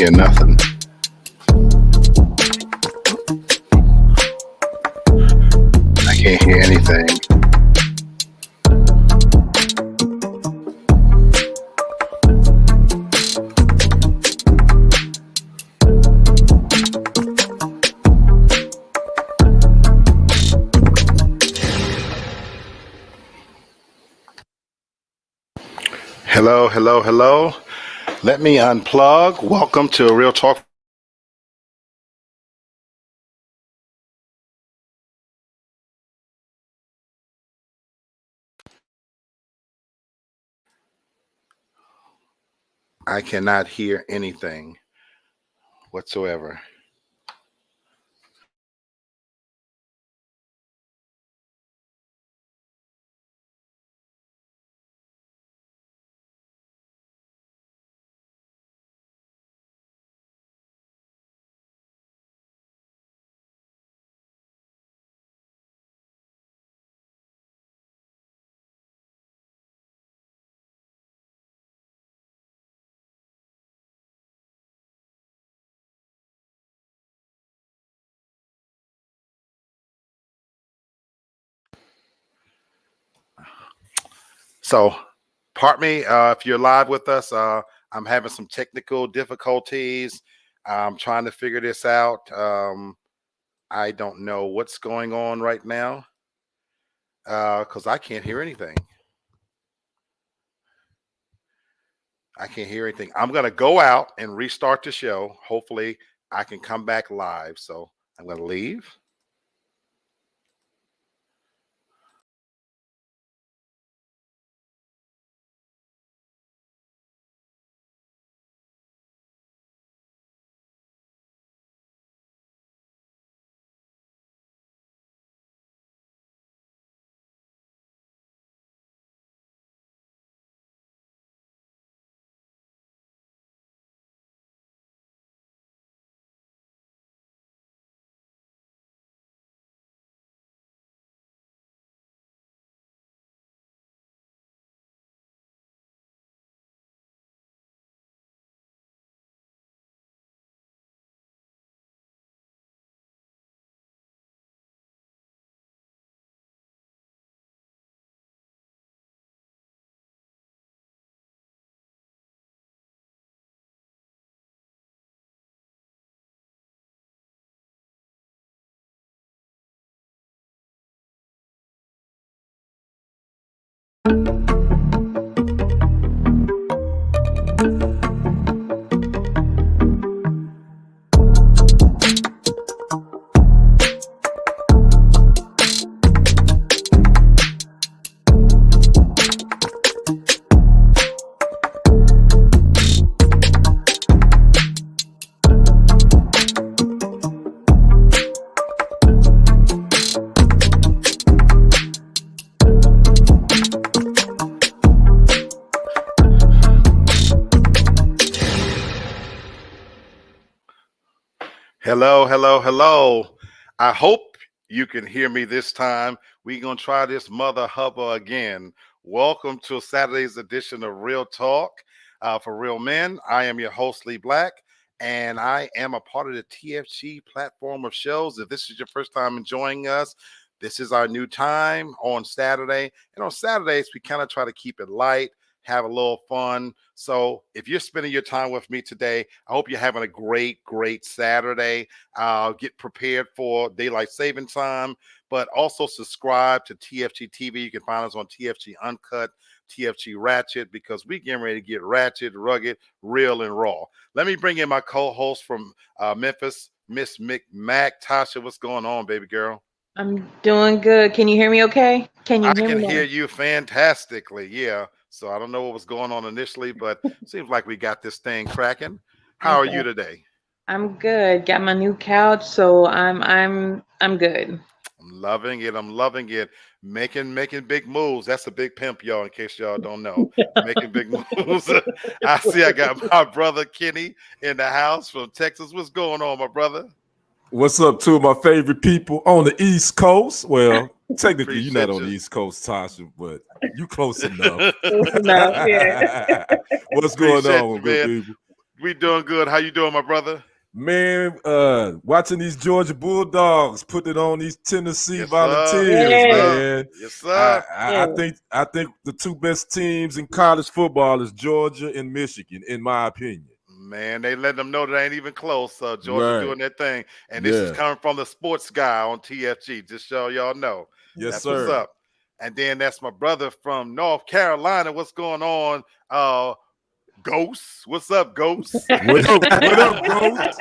hear nothing. I can't hear anything. Hello, hello, hello. Let me unplug. Welcome to Real Talk. I cannot hear anything whatsoever. So, pardon me if you're live with us. I'm having some technical difficulties. I'm trying to figure this out. I don't know what's going on right now because I can't hear anything. I can't hear anything. I'm going to go out and restart the show. Hopefully, I can come back live. So, I'm going to leave. Hello, hello, hello. I hope you can hear me this time. We're going to try this mother hubba again. Welcome to Saturday's edition of Real Talk for Real Men. I am your host, Lee Black, and I am a part of the TFG platform of shows. If this is your first time enjoying us, this is our new time on Saturday. And on Saturdays, we kind of try to keep it light, have a little fun. So if you're spending your time with me today, I hope you're having a great Saturday. Get prepared for daylight saving time, but also subscribe to TFG TV. You can find us on TFG Uncut, TFG Ratchet, because we're getting ready to get ratchet, rugged, real, and raw. Let me bring in my co-host from Memphis, Miss Mac. Tasha, what's going on, baby girl? I'm doing good. Can you hear me okay? Can you I hear can me now? hear you fantastically. Yeah. So I don't know what was going on initially, but seems like we got this thing cracking. How are Okay. you today? I'm good. Got my new couch, so I'm good. I'm loving it. I'm loving it. Making big moves. That's a big pimp, y'all, in case y'all don't know. Making big moves. I see I got my brother Kenny in the house from Texas. What's going on, my brother? What's up, two of my favorite people on the East Coast? Well, technically, you're not Appreciate on the you. East Coast, Tasha, but you close enough. Close enough, yeah. What's going Appreciate on, you, good man. people? We doing good. How you doing, my brother? Man, watching these Georgia Bulldogs put it on these Tennessee Yes, sir. Volunteers, Yes, Yes, sir. man. Yes, I, sir. I I yes. think I think the two best teams in college football is Georgia and Michigan, in my opinion. Man, they let them know that ain't even close. Georgia Right. doing their thing. And this is Yeah. coming from the sports guy on TFG, just so y'all know. Yes, That's what's sir. up. And then that's my brother from North Carolina. What's going on? Ghost. What's up, Ghost? What up? What up, Ghost?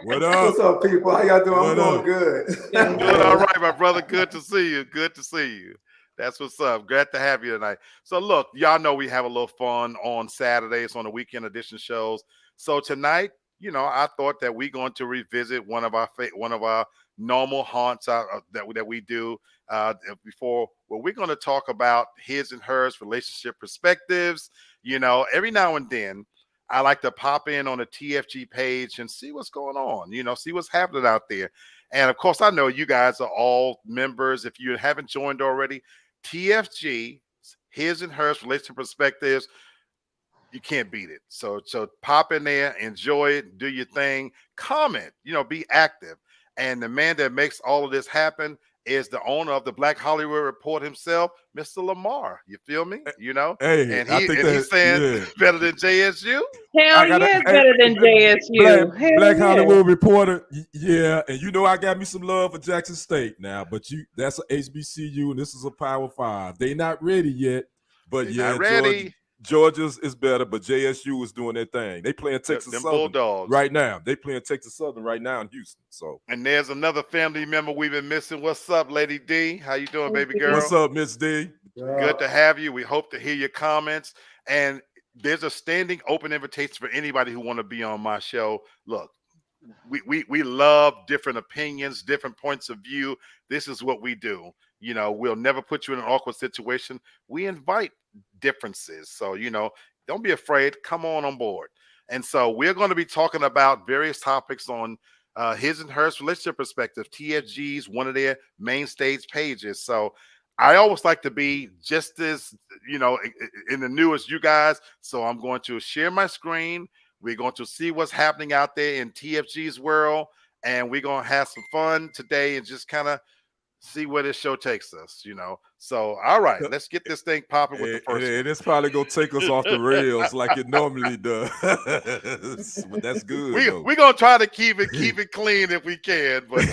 What up? What's up, people? How y'all doing? I'm What doing up? good. Doing Doing all good. right, my brother. Good to see you. Good to see you. That's what's up. Glad to have you tonight. So look, y'all know we have a little fun on Saturdays on the weekend edition shows. So tonight, I thought that we're going to revisit one of our normal haunts that we do before. Well, we're going to talk about his and hers relationship perspectives. Every now and then, I like to pop in on a TFG page and see what's going on. See what's happening out there. And of course, I know you guys are all members. If you haven't joined already, TFG, his and hers relationship perspectives, you can't beat it. So pop in there, enjoy it, do your thing, comment, be active. And the man that makes all of this happen is the owner of the Black Hollywood Report himself, Mr. Lamar. You feel me? Hey, And I he think and that he's saying yeah. better than JSU. Hell I got yeah, a it's better than Black JSU. Hell yeah. Hollywood reporter. Yeah, and I got me some love for Jackson State now, but that's a HBCU and this is a Power Five. They not ready yet, but They're yeah, not ready. Georgia's is better, but JSU is doing their thing. They playing Texas Them Southern Bulldogs. right now. They playing Texas Southern right now in Houston. So And there's another family member we've been missing. What's up, Lady D? How you doing, baby what's girl? up, Miss D? Good to have you. We hope to hear your comments. And there's a standing open invitation for anybody who want to be on my show. Look, we love different opinions, different points of view. This is what we do. We'll never put you in an awkward situation. We invite differences. So, don't be afraid. Come on board. And so we're going to be talking about various topics on his and hers relationship perspective. TFG's one of their main stage pages. So I always like to be just as, in the new as you guys. So I'm going to share my screen. We're going to see what's happening out there in TFG's world. And we're going to have some fun today and just kind of see where this show takes us, So, all right, let's get this thing popping with the first one. It's probably gonna take us off the rails like it normally does. But that's good though. We're gonna try to keep it clean if we can, but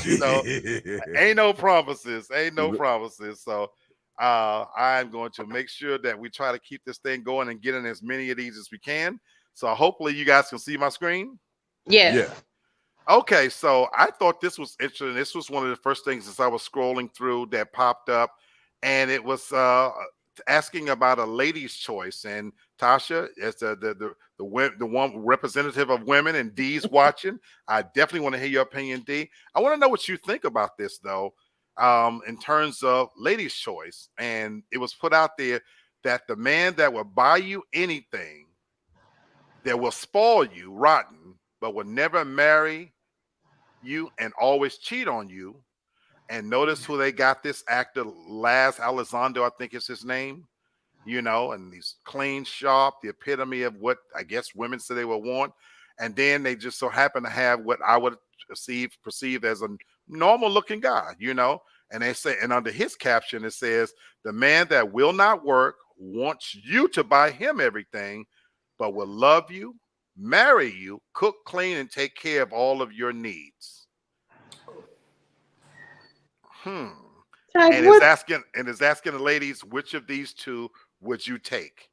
ain't no promises. Ain't no promises. So I'm going to make sure that we try to keep this thing going and get in as many of these as we can. So hopefully you guys can see my screen. Yes. Yeah. Okay, so I thought this was interesting. This was one of the first things as I was scrolling through that popped up, and it was asking about a lady's choice. And Tasha, as the one representative of women, and Dee's watching, I definitely want to hear your opinion, Dee. I want to know what you think about this, though, in terms of ladies' choice. And it was put out there that the man that will buy you anything, that will spoil you rotten, but will never marry you and always cheat on you. And notice who they got, this actor Laz Elizondo, I think is his name, and he's clean, sharp, the epitome of what I guess women say they would want. And then they just so happen to have what I would perceive as a normal looking guy, and they say, and under his caption, it says, the man that will not work wants you to buy him everything, but will love you, marry you, cook, clean, and take care of all of your needs. And is asking the ladies, which of these two would you take?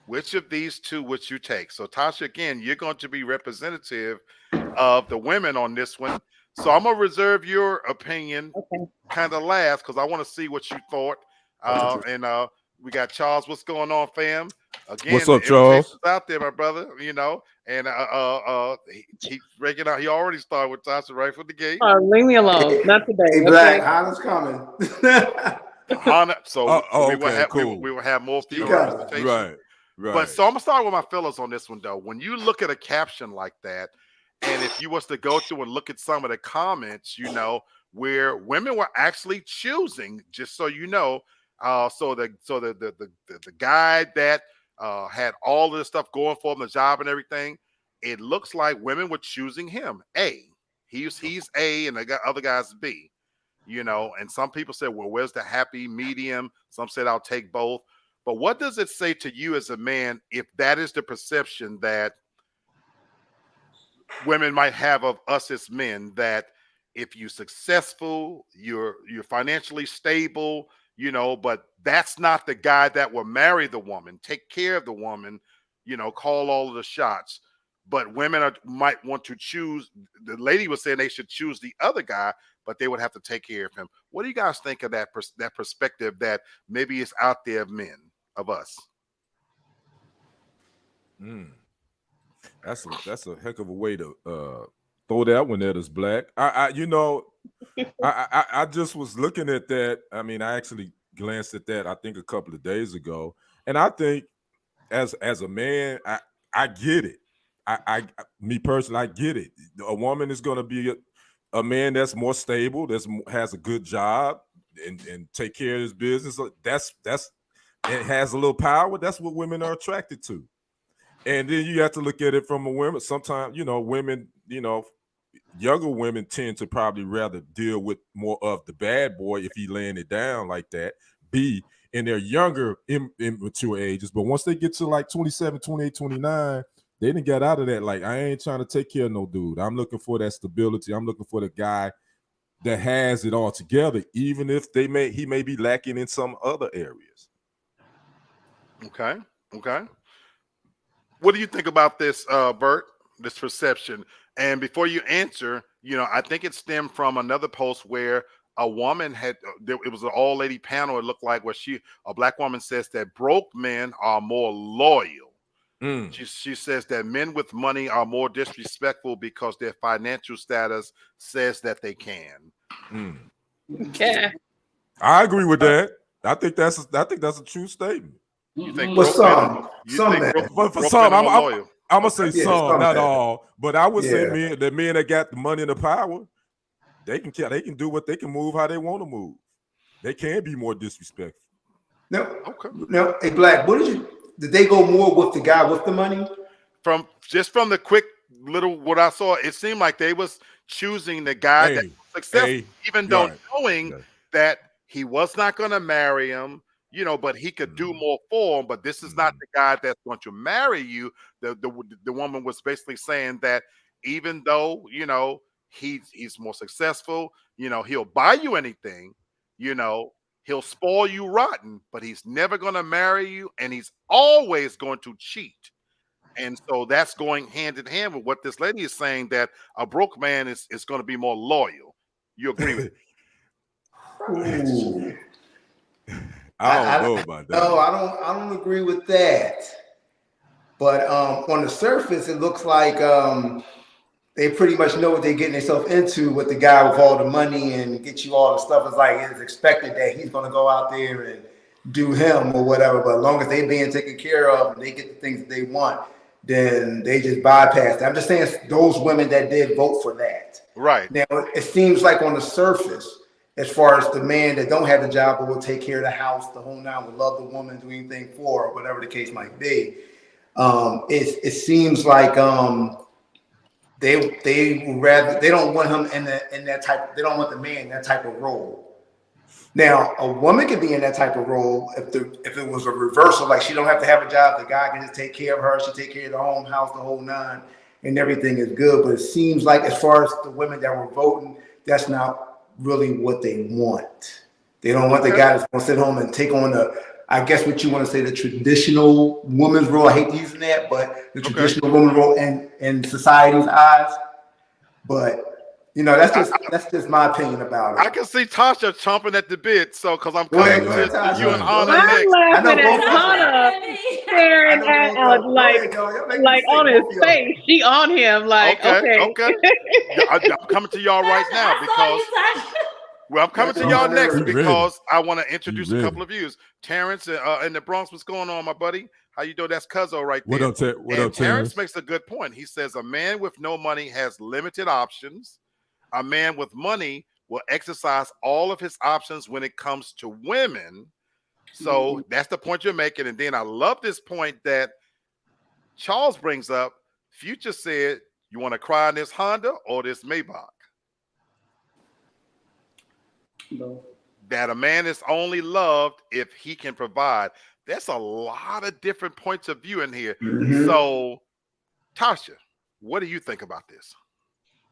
Which of these two would you take? So Tasha, again, you're going to be representative of the women on this one. So I'm gonna reserve your opinion kind of last because I want to see what you thought. And we got Charles. What's going on, fam? Again, what's up, the Charles? invitation's out there, my brother. And he's breaking out. He already started with Tasha right from the gate. Leave me alone. Not today. Hey, Black, Hannah's coming. Hannah, so we will okay, have cool. we will have more female got it. representation. Right. But so I'm gonna start with my fellas on this one though. When you look at a caption like that, and if you was to go through and look at some of the comments, where women were actually choosing, just so you know, so the guy that had all of this stuff going for him, the job and everything, it looks like women were choosing him. He's A, and the other guy's B. And some people said, well, where's the happy medium? Some said, I'll take both. But what does it say to you as a man if that is the perception that women might have of us as men, that if you're successful, you're financially stable, but that's not the guy that will marry the woman, take care of the woman, call all of the shots. But women might want to choose. The lady was saying they should choose the other guy, but they would have to take care of him. What do you guys think of that perspective that maybe is out there of men, of us? That's a heck of a way to throw that one at us, Black. I just was looking at that. I mean, I actually glanced at that, I think, a couple of days ago, and I think as a man, I get it. Me personally, I get it. A woman is going to be a man that's more stable, has a good job, and take care of his business. That's it has a little power. That's what women are attracted to. And then you have to look at it from a woman. Sometimes, women, younger women tend to probably rather deal with more of the bad boy if he laying it down like that. B, in their younger, immature ages. But once they get to like 27, 28, 29, they didn't get out of that. Like, I ain't trying to take care of no dude. I'm looking for that stability. I'm looking for the guy that has it all together, even if he may be lacking in some other areas. Okay. What do you think about this, Bert, this perception? And before you answer, I think it stemmed from another post where a woman it was an all-lady panel, it looked like, where a black woman says that broke men are more loyal. She says that men with money are more disrespectful because their financial status says that they can. Yeah. I agree with that. I think that's a true statement. You think for some men, for some, I'm gonna say some, not men. all, but I would say men that got the money and the power, they can do what they can move how they want to move. They can be more disrespectful. No. Hey, Black, did they go more with the guy with the money? From the quick little what I saw, it seemed like they was choosing the guy that was successful, even though knowing that he was not going to marry him, but he could do more for him. But this is not the guy that's going to marry you. The woman was basically saying that even though he's more successful, he'll buy you anything, he'll spoil you rotten, but he's never going to marry you, and he's always going to cheat. And so that's going hand in hand with what this lady is saying, that a broke man is going to be more loyal. You agree with it? I don't know about that. No, I don't agree with that. But on the surface, it looks like they pretty much know what they're getting themselves into with the guy with all the money and get you all the stuff. It's like it's expected that he's going to go out there and do him or whatever. But as long as they're being taken care of and they get the things that they want, then they just bypass that. I'm just saying those women that did vote for that. Right. Now, it seems like on the surface, as far as the man that don't have the job but will take care of the house, the whole nine, will love the woman, do anything for her, whatever the case might be. It seems like they don't want him in that type. They don't want the man in that type of role. Now, a woman can be in that type of role if it was a reversal, like she don't have to have a job, the guy can just take care of her, she take care of the home, house, the whole nine, and everything is good. But it seems like as far as the women that were voting, that's not really what they want. They don't want the guy that's gonna sit home and take on I guess what you want to say, the traditional woman's role. I hate using that, but the traditional woman's role in society's eyes. But that's just my opinion about it. I can see Tasha chomping at the bit, so because I'm coming to you and Anna I'm next. laughing at Anna staring at like on his face. She on him like okay. I'm coming to y'all right now because I'm coming to y'all next because I want to introduce a couple of views. Terrence in the Bronx, what's going on, my buddy? How you doing? That's Cuzzo right there. What up, Terrence makes a good point. He says a man with no money has limited options. A man with money will exercise all of his options when it comes to women. So that's the point you're making. And then I love this point that Charles brings up. Future said, you want to cry in this Honda or this Maybach? Both. That a man is only loved if he can provide. That's a lot of different points of view in here. Mm-hmm. So, Tasha, what do you think about this?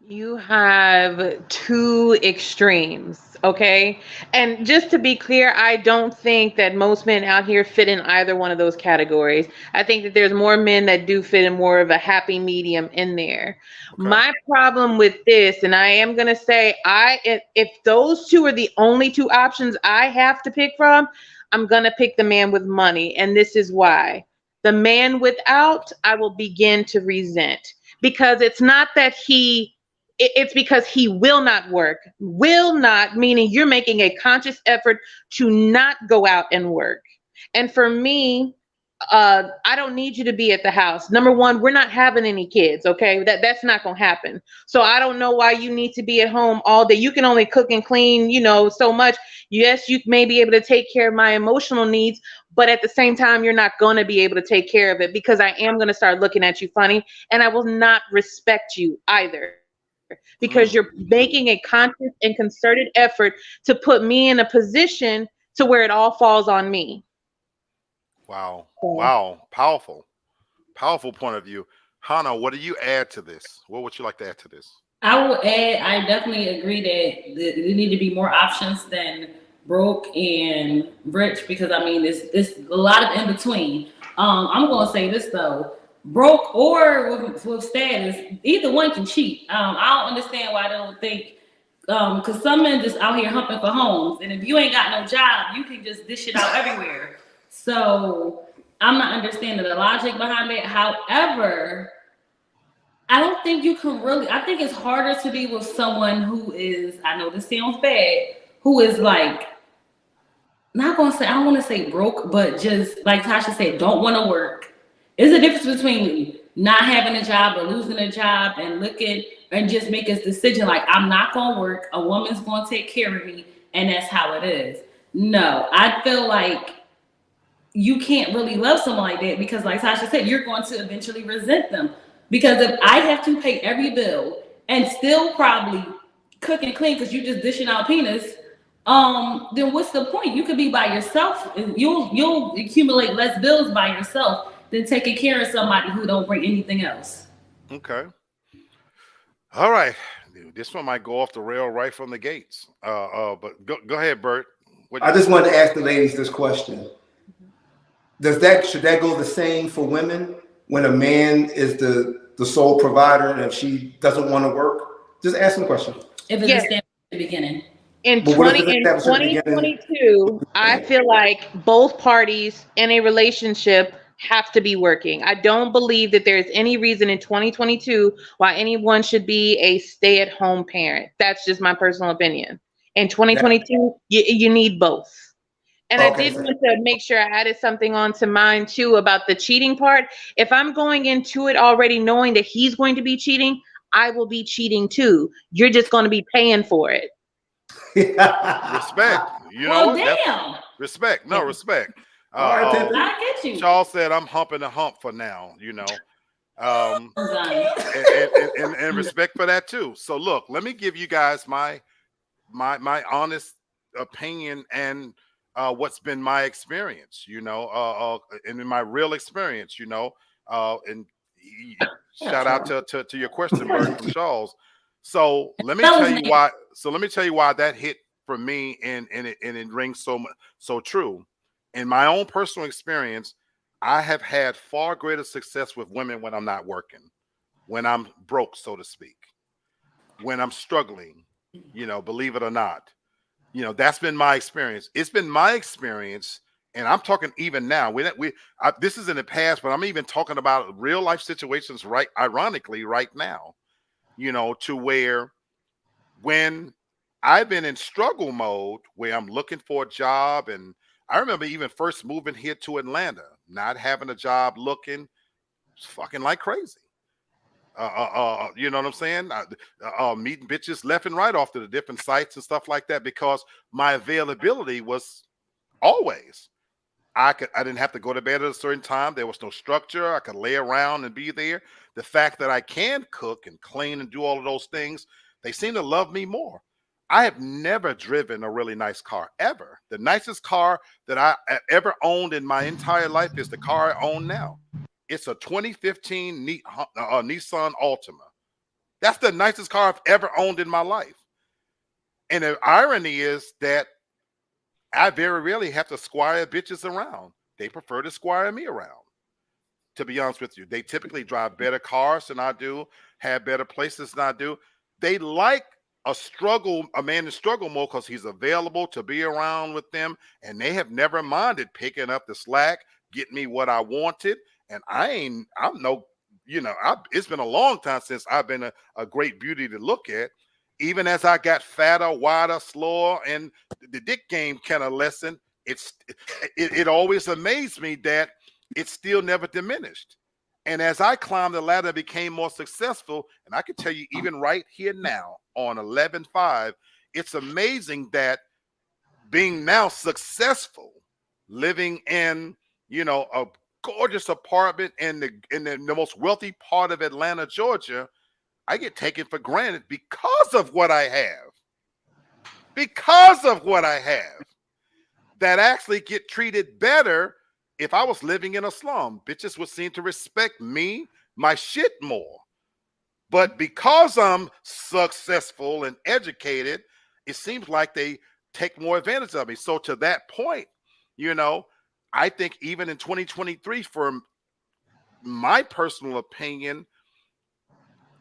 You have two extremes, okay? And just to be clear, I don't think that most men out here fit in either one of those categories. I think that there's more men that do fit in more of a happy medium in there. Okay. My problem with this, and I am going to say, if those two are the only two options I have to pick from, I'm going to pick the man with money. And this is why. The man without, I will begin to resent, because it's not that it's because he will not work. Will not, meaning you're making a conscious effort to not go out and work. And for me, I don't need you to be at the house. Number one, we're not having any kids, okay? That's not gonna happen. So I don't know why you need to be at home all day. You can only cook and clean, so much. Yes, you may be able to take care of my emotional needs, but at the same time, you're not gonna be able to take care of it, because I am gonna start looking at you funny, and I will not respect you either. Because you're making a conscious and concerted effort to put me in a position to where it all falls on me. Wow. So, Wow. Powerful. Powerful point of view. Hannah, what do you add to this? What would you like to add to this? I will add, I definitely agree that there need to be more options than broke and rich, because I mean, it's a lot of in between. I'm going to say this though, broke or with status, either one can cheat. I don't understand why they don't think, because some men just out here humping for homes, and if you ain't got no job, you can just dish it out everywhere. So I'm not understanding the logic behind it. However, I don't think you can really, I think it's harder to be with someone who is, I know this sounds bad, who is like, not gonna say, I don't wanna say broke, but just like Tasha said, don't wanna work. There's a difference between not having a job or losing a job and looking and just make a decision like, I'm not gonna work, a woman's gonna take care of me, and that's how it is. No, I feel like you can't really love someone like that, because like Tasha said, you're going to eventually resent them. Because if I have to pay every bill and still probably cook and clean because you just dishing out penis, then what's the point? You could be by yourself and you'll accumulate less bills by yourself than taking care of somebody who don't bring anything else. Okay. All right. This one might go off the rail right from the gates. But go ahead, Bert. I just wanted to ask the ladies this question. Should that go the same for women when a man is the sole provider and if she doesn't want to work? Just ask them a question. If it's established at the beginning. In 2022, I feel like both parties in a relationship have to be working. I don't believe that there's any reason in 2022 why anyone should be a stay-at-home parent. That's just my personal opinion. In 2022, you need both. And I did want to make sure I added something onto mine too about the cheating part. If I'm going into it already knowing that he's going to be cheating, I will be cheating too. You're just going to be paying for it. Respect. You know what? Damn. Respect. No, respect. I get you. Charles said I'm humping the hump for now, and respect for that too. So look, let me give you guys my honest opinion and what's been my experience, and in my real experience, and shout out to your question, Bert, from Charles. So let me tell you why. So let me tell you why that hit for me, and it rings so true. In my own personal experience, I have had far greater success with women when I'm not working, when I'm broke, so to speak, when I'm struggling. Believe it or not. That's been my experience. It's been my experience, and I'm talking even now. This is in the past, but I'm even talking about real life situations, right? Ironically, right now, to where when I've been in struggle mode, where I'm looking for a job, and I remember even first moving here to Atlanta, not having a job, looking fucking like crazy. You know what I'm saying? Meeting bitches left and right off to the different sites and stuff like that, because my availability was always. I didn't have to go to bed at a certain time. There was no structure. I could lay around and be there. The fact that I can cook and clean and do all of those things, they seem to love me more. I have never driven a really nice car ever. The nicest car that I ever owned in my entire life is the car I own now. It's a 2015 Nissan Altima. That's the nicest car I've ever owned in my life. And the irony is that I very rarely have to squire bitches around. They prefer to squire me around. To be honest with you, they typically drive better cars than I do, have better places than I do. They like a man to struggle more because he's available to be around with them, and they have never minded picking up the slack, getting me what I wanted. And it's been a long time since I've been a great beauty to look at. Even as I got fatter, wider, slower, and the dick game kind of lessened, it always amazed me that it still never diminished. And as I climbed the ladder, became more successful, and I can tell you, even right here now on 11.5, it's amazing that being now successful, living in a gorgeous apartment in the most wealthy part of Atlanta, Georgia, I get taken for granted because of what I have. Because of what I have. That actually get treated better if I was living in a slum. Bitches would seem to respect me, my shit more. But because I'm successful and educated, it seems like they take more advantage of me. So to that point, I think even in 2023, for my personal opinion,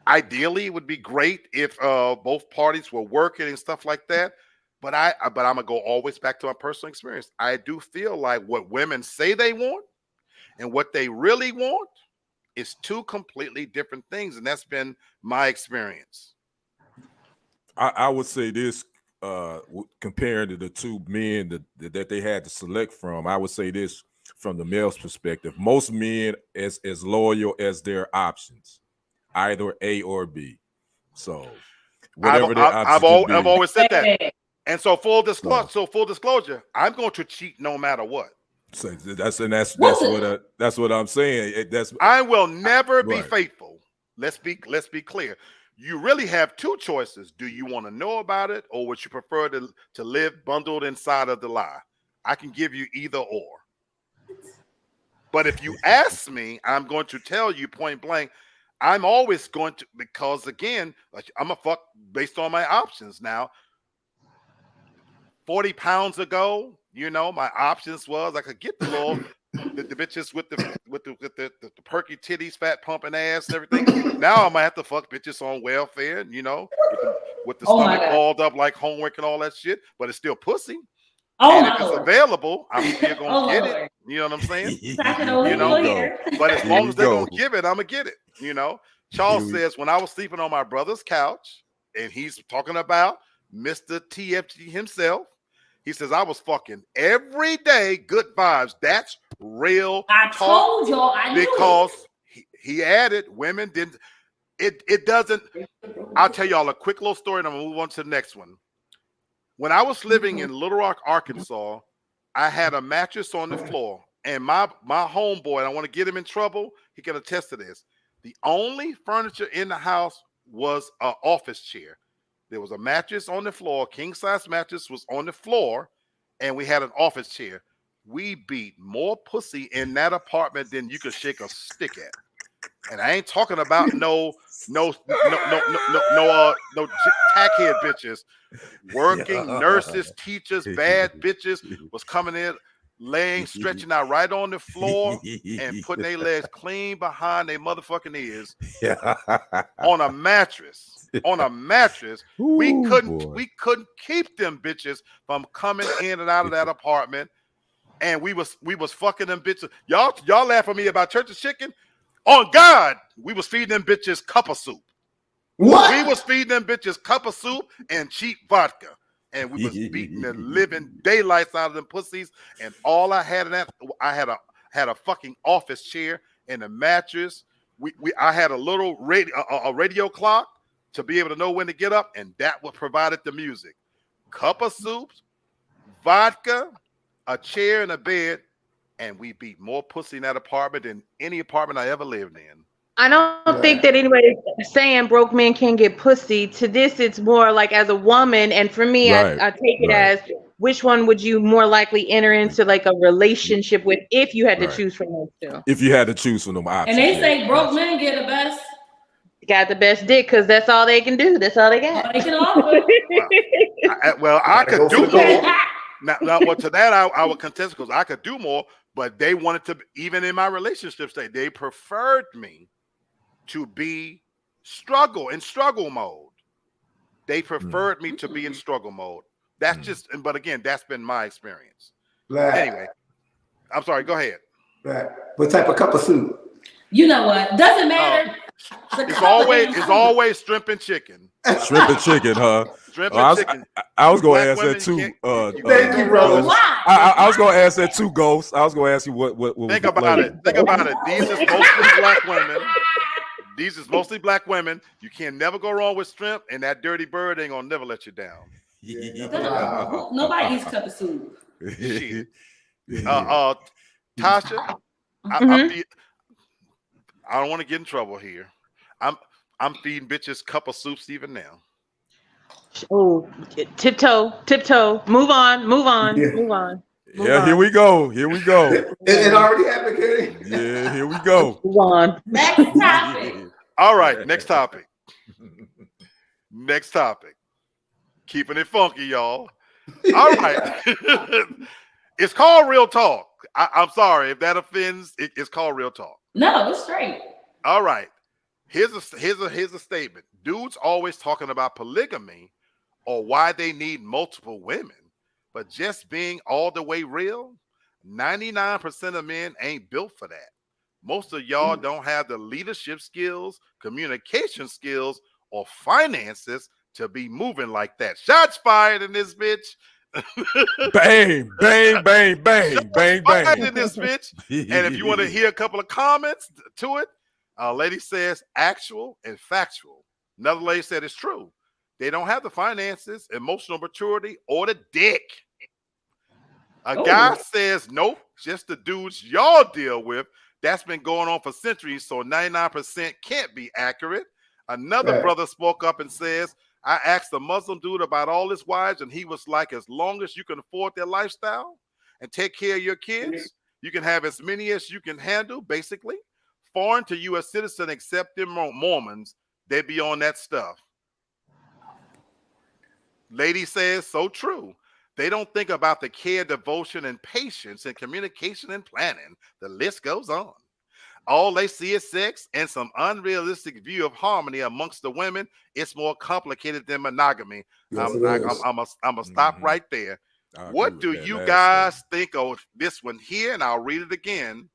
ideally, it would be great if both parties were working and stuff like that. But I'm gonna go always back to my personal experience. I do feel like what women say they want and what they really want is two completely different things, and that's been my experience. I would say this, comparing to the two men that they had to select from. I would say this from the male's perspective: most men as loyal as their options, either A or B. So whatever their options could be. I've always said that. And so full disclosure, I'm going to cheat no matter what. So that's what I'm saying. I will never be faithful. Let's be clear. You really have two choices. Do you want to know about it, or would you prefer to live bundled inside of the lie? I can give you either or. But if you ask me, I'm going to tell you point blank, I'm always going to, because again, I'm a fuck based on my options now. 40 pounds ago, my options was I could get the little the bitches with the perky titties, fat pumping ass, and everything. Now I might have to fuck bitches on welfare, with the stomach balled up like homework and all that shit, but it's still pussy. And if it's available, I'm still gonna get it. You know what I'm saying? But as long as they're gonna give it, I'm gonna get it. Charles says, when I was sleeping on my brother's couch, and he's talking about Mr. TFG himself, he says, I was fucking every day, good vibes. That's real I told y'all, I knew because he added, women didn't. It doesn't. I'll tell y'all a quick little story, and I'm gonna move on to the next one. When I was living in Little Rock, Arkansas, I had a mattress on the floor, and my homeboy, and I want to get him in trouble, he can attest to this. The only furniture in the house was an office chair. There was a mattress on the floor, king size mattress was on the floor, and we had an office chair. We beat more pussy in that apartment than you could shake a stick at. And I ain't talking about no tackhead bitches. Working nurses, teachers, bad bitches was coming in, laying, stretching out right on the floor and putting their legs clean behind their motherfucking ears on a mattress. On a mattress. Ooh, we couldn't keep them bitches from coming in and out of that apartment. And we was fucking them bitches. Y'all laugh at me about church of chicken. On God, we was feeding them bitches cup of soup. What? We was feeding them bitches cup of soup and cheap vodka. And we was beating the living daylights out of them pussies. And all I had in that, I had a fucking office chair and a mattress. I had a little radio clock to be able to know when to get up, and that what provided the music. Cup of soup, vodka, a chair, and a bed. and we beat more pussy in that apartment than any apartment I ever lived in. I don't think that anybody's saying broke men can't get pussy. To this, it's more like as a woman, and for me, Right, I take it right, as which one would you more likely enter into like a relationship with if you had to right. choose from those two? If you had to choose from them And options, they yeah, say broke gotcha. men get the best. Got the best dick because that's all they can do. That's all they All got. they can offer. I Gotta go could for do the gold. more. Now, well, to that I would contest because I could do more, but they wanted to. Even in my relationship state, they preferred me to be in struggle mode. They preferred me to be in struggle mode. That's just. But again, that's been my experience. Black, Anyway, I'm sorry. Go ahead. black. What type of cup of soup? You know what? Doesn't matter. The It's color always damn soup. shrimp and chicken. Shrimp and chicken, huh? Shrimp Oh, and chicken. I was gonna Black ask women, that you too. can't- you Thank you, brother. Ghost. Why? I was gonna ask that too, Ghost. I was gonna ask you what was Think the about flavor. it. Think about it. These is mostly black women. These is mostly black women. You can never go wrong with shrimp, and that dirty bird ain't gonna never let you down. Nobody eats cup of soup. Shit. Tasha, Mhm. I don't want to get in trouble here. I'm feeding bitches cup of soups even now. Oh, tiptoe. Move on. Yeah. Move on. Yeah, here we go. Here we go. It already happened, Kenny. Yeah, here we go. Move on. Next topic. All right, next topic. Next topic. Keeping it funky, y'all. All right. It's called real talk. I'm sorry if that offends. It's called real talk. No, it's straight. All right. Here's a statement. Dudes always talking about polygamy or why they need multiple women, but just being all the way real, 99% of men ain't built for that. Most of y'all don't have the leadership skills, communication skills, or finances to be moving like that. Shots fired in this bitch. Bang, bang, bang, bang, bang, Fired bang. in this bitch. And if you want to hear a couple of comments to it, a lady says actual and factual. Another lady said it's true. They don't have the finances, emotional maturity, or the dick. A guy says nope, just the dudes y'all deal with. That's been going on for centuries, so 99% can't be accurate. Another Right. brother spoke up and says, I asked a Muslim dude about all his wives, and he was like, as long as you can afford their lifestyle and take care of your kids, you can have as many as you can handle, basically. Foreign to U.S. citizen, except them Mormons, they be on that stuff. Lady says, so true. They don't think about the care, devotion, and patience and communication and planning. The list goes on. All they see is sex and some unrealistic view of harmony amongst the women. It's more complicated than monogamy. Yes, I'm it is. gonna stop right there. I agree What with do that you last guys think of this one here? And I'll read it again.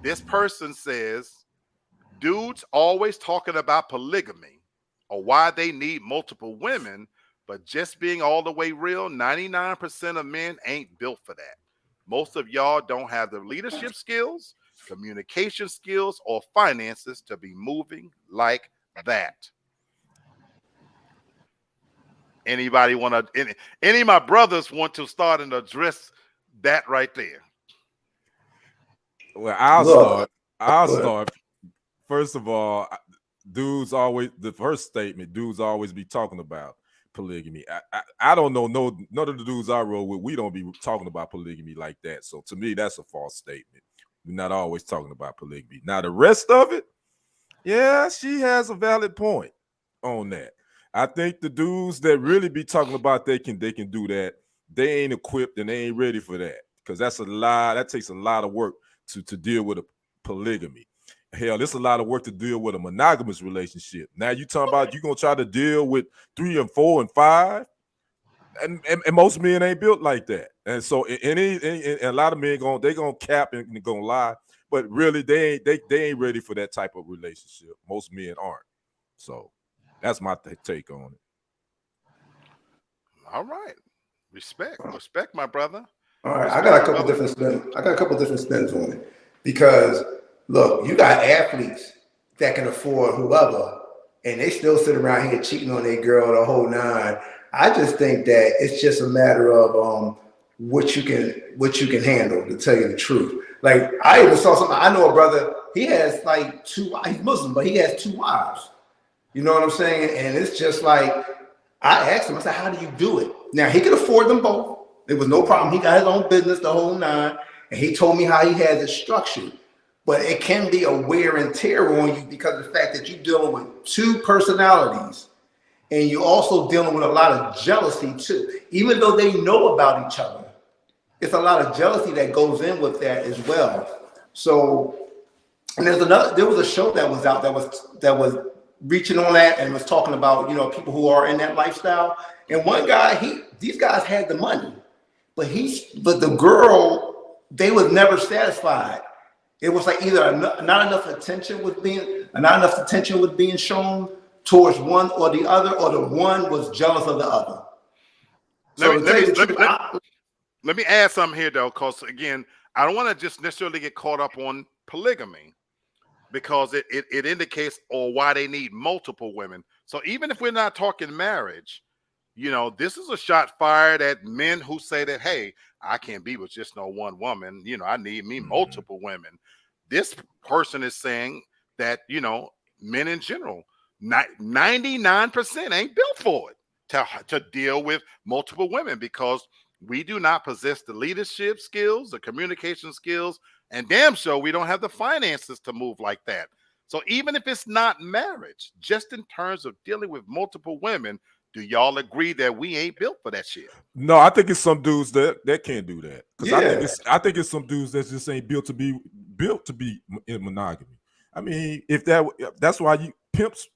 This person says, dudes always talking about polygamy or why they need multiple women, but just being all the way real, 99% of men ain't built for that. Most of y'all don't have the leadership skills, communication skills, or finances to be moving like that. Anybody want to? Any of my brothers want to start and address that right there? Well, I'll Look, start. I'll go ahead. start. First of all, dudes always, the first statement, dudes always be talking about polygamy. I don't know, none of the dudes I roll with, we don't be talking about polygamy like that. So to me, that's a false statement. We're not always talking about polygamy. Now, the rest of it, yeah, she has a valid point on that. I think the dudes that really be talking about they can do that, they ain't equipped and they ain't ready for that. Because that's a lot, that takes a lot of work to deal with a polygamy. Hell, it's a lot of work to deal with a monogamous relationship. Now you talking about you gonna try to deal with 3 and 4 and 5, and most men ain't built like that. And so and a lot of men gonna cap and gonna lie, but really they ain't ready for that type of relationship. Most men aren't. So that's my take on it. All right, respect, my brother. All right, I got a couple different spins on it because look, you got athletes that can afford whoever, and they still sit around here cheating on their girl the whole nine. I just think that it's just a matter of what you can handle, to tell you the truth. Like, I even saw something. I know a brother, he has like he's Muslim, but he has 2 wives. You know what I'm saying? And it's just like, I asked him, I said, how do you do it? Now, he could afford them both. There was no problem. He got his own business, the whole 9. And he told me how he has it structured. But it can be a wear and tear on you because of the fact that you're dealing with 2 personalities. And you're also dealing with a lot of jealousy too. Even though they know about each other, it's a lot of jealousy that goes in with that as well. So, and there was a show that was out that was reaching on that and was talking about, you know, people who are in that lifestyle. And one guy, these guys had the money, but the girl, they was never satisfied. It was like either not enough attention was being shown towards one or the other, or the one was jealous of the other. Let me add something here, though, because again, I don't want to just necessarily get caught up on polygamy, because it indicates why they need multiple women. So even if we're not talking marriage, you know, this is a shot fired at men who say that, hey, I can't be with just no one woman. You know, I need me multiple women. This person is saying that, you know, men in general, 99% ain't built for it to deal with multiple women, because we do not possess the leadership skills, the communication skills, and damn sure we don't have the finances to move like that. So even if it's not marriage, just in terms of dealing with multiple women, do y'all agree that we ain't built for that shit? No, I think it's some dudes that can't do that. Yeah. I think it's some dudes that just ain't built to be in monogamy. I mean, that's why pimps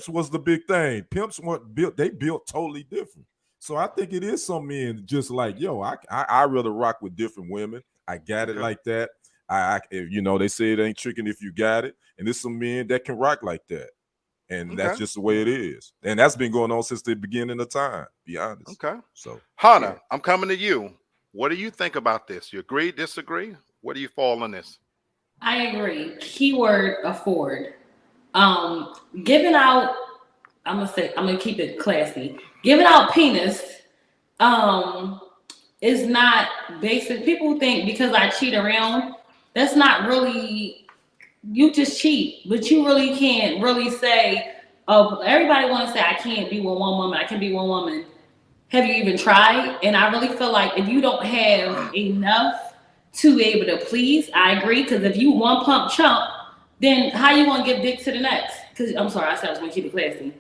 was the big thing. Pimps weren't built; they built totally different. So I think it is some men just like, yo, I rather rock with different women. I got it like that. You know, they say it ain't tricking if you got it, and there's some men that can rock like that, and that's just the way it is. And that's been going on since the beginning of time. Be honest. Okay. So, Hannah, I'm coming to you. What do you think about this? You agree? Disagree? Where do you fall on this? I agree. Keyword afford. Giving out, I'm gonna keep it classy. Giving out penis is not basic. People think because I cheat around, that's not really, you just cheat, but you really can't really say, oh, everybody wanna say I can't be with one woman, I can be one woman. Have you even tried? And I really feel like if you don't have enough to be able to please, I agree, because if you one pump chump, then how you want to give dick to the next? Because I'm sorry, I said I was going to keep it classy.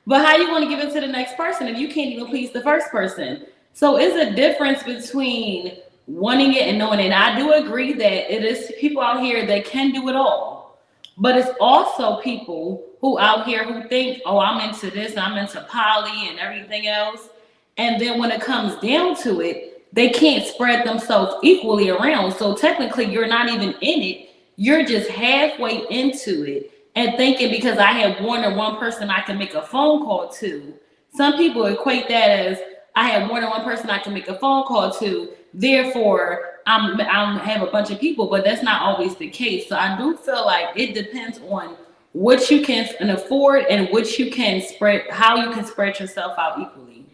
But how you want to give it to the next person if you can't even please the first person? So it's a difference between wanting it and knowing it. And I do agree that it is people out here that can do it all. But it's also people who out here who think, oh, I'm into this, and I'm into poly and everything else. And then when it comes down to it, they can't spread themselves equally around. So technically, you're not even in it. You're just halfway into it and thinking because I have more than one person I can make a phone call to. Some people equate that as I have more than one person I can make a phone call to. Therefore, I'm have a bunch of people, but that's not always the case. So I do feel like it depends on what you can afford and what you can spread, how you can spread yourself out equally.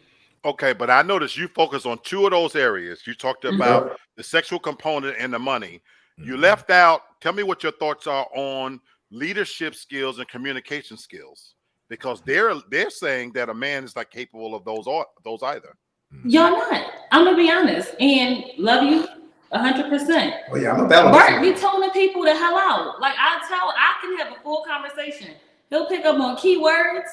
Okay, but I noticed you focus on 2 of those areas. You talked about the sexual component and the money. You left out, tell me what your thoughts are on leadership skills and communication skills, because they're saying that a man is not capable of those either. Y'all not. I'm gonna be honest and love you 100%. Oh yeah, I'm a balance. Bert be telling people to hell out. Like I can have a full conversation. He'll pick up on keywords.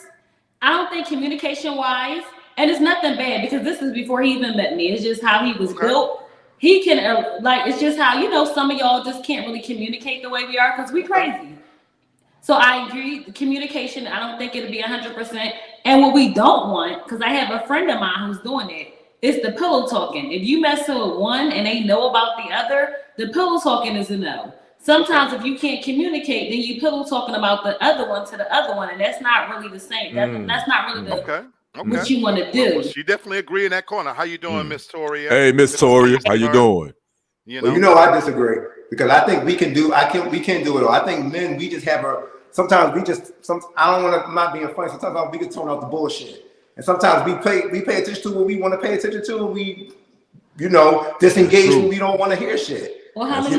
I don't think communication wise, and it's nothing bad because this is before he even met me. It's just how he was built. He can it's just how, you know, some of y'all just can't really communicate the way we are because we crazy. So I agree, the communication, I don't think it'll be 100%. And what we don't want, because I have a friend of mine who's doing it, is the pillow talking. If you messing with one and they know about the other, the pillow talking is a no. Sometimes if you can't communicate, then you pillow talking about the other one to the other one, and that's not really the same. That's not really what you want to do. Well, she definitely agree in that corner. How you doing, Miss Toria? Hey, Miss Toria, how you doing? You know, I disagree because I think we can do it all. I think men, we just have I don't want to, I'm not being funny. Sometimes we can tone out the bullshit And sometimes we pay attention to what we want to pay attention to, and we, disengage when we don't want to hear shit. Well, how many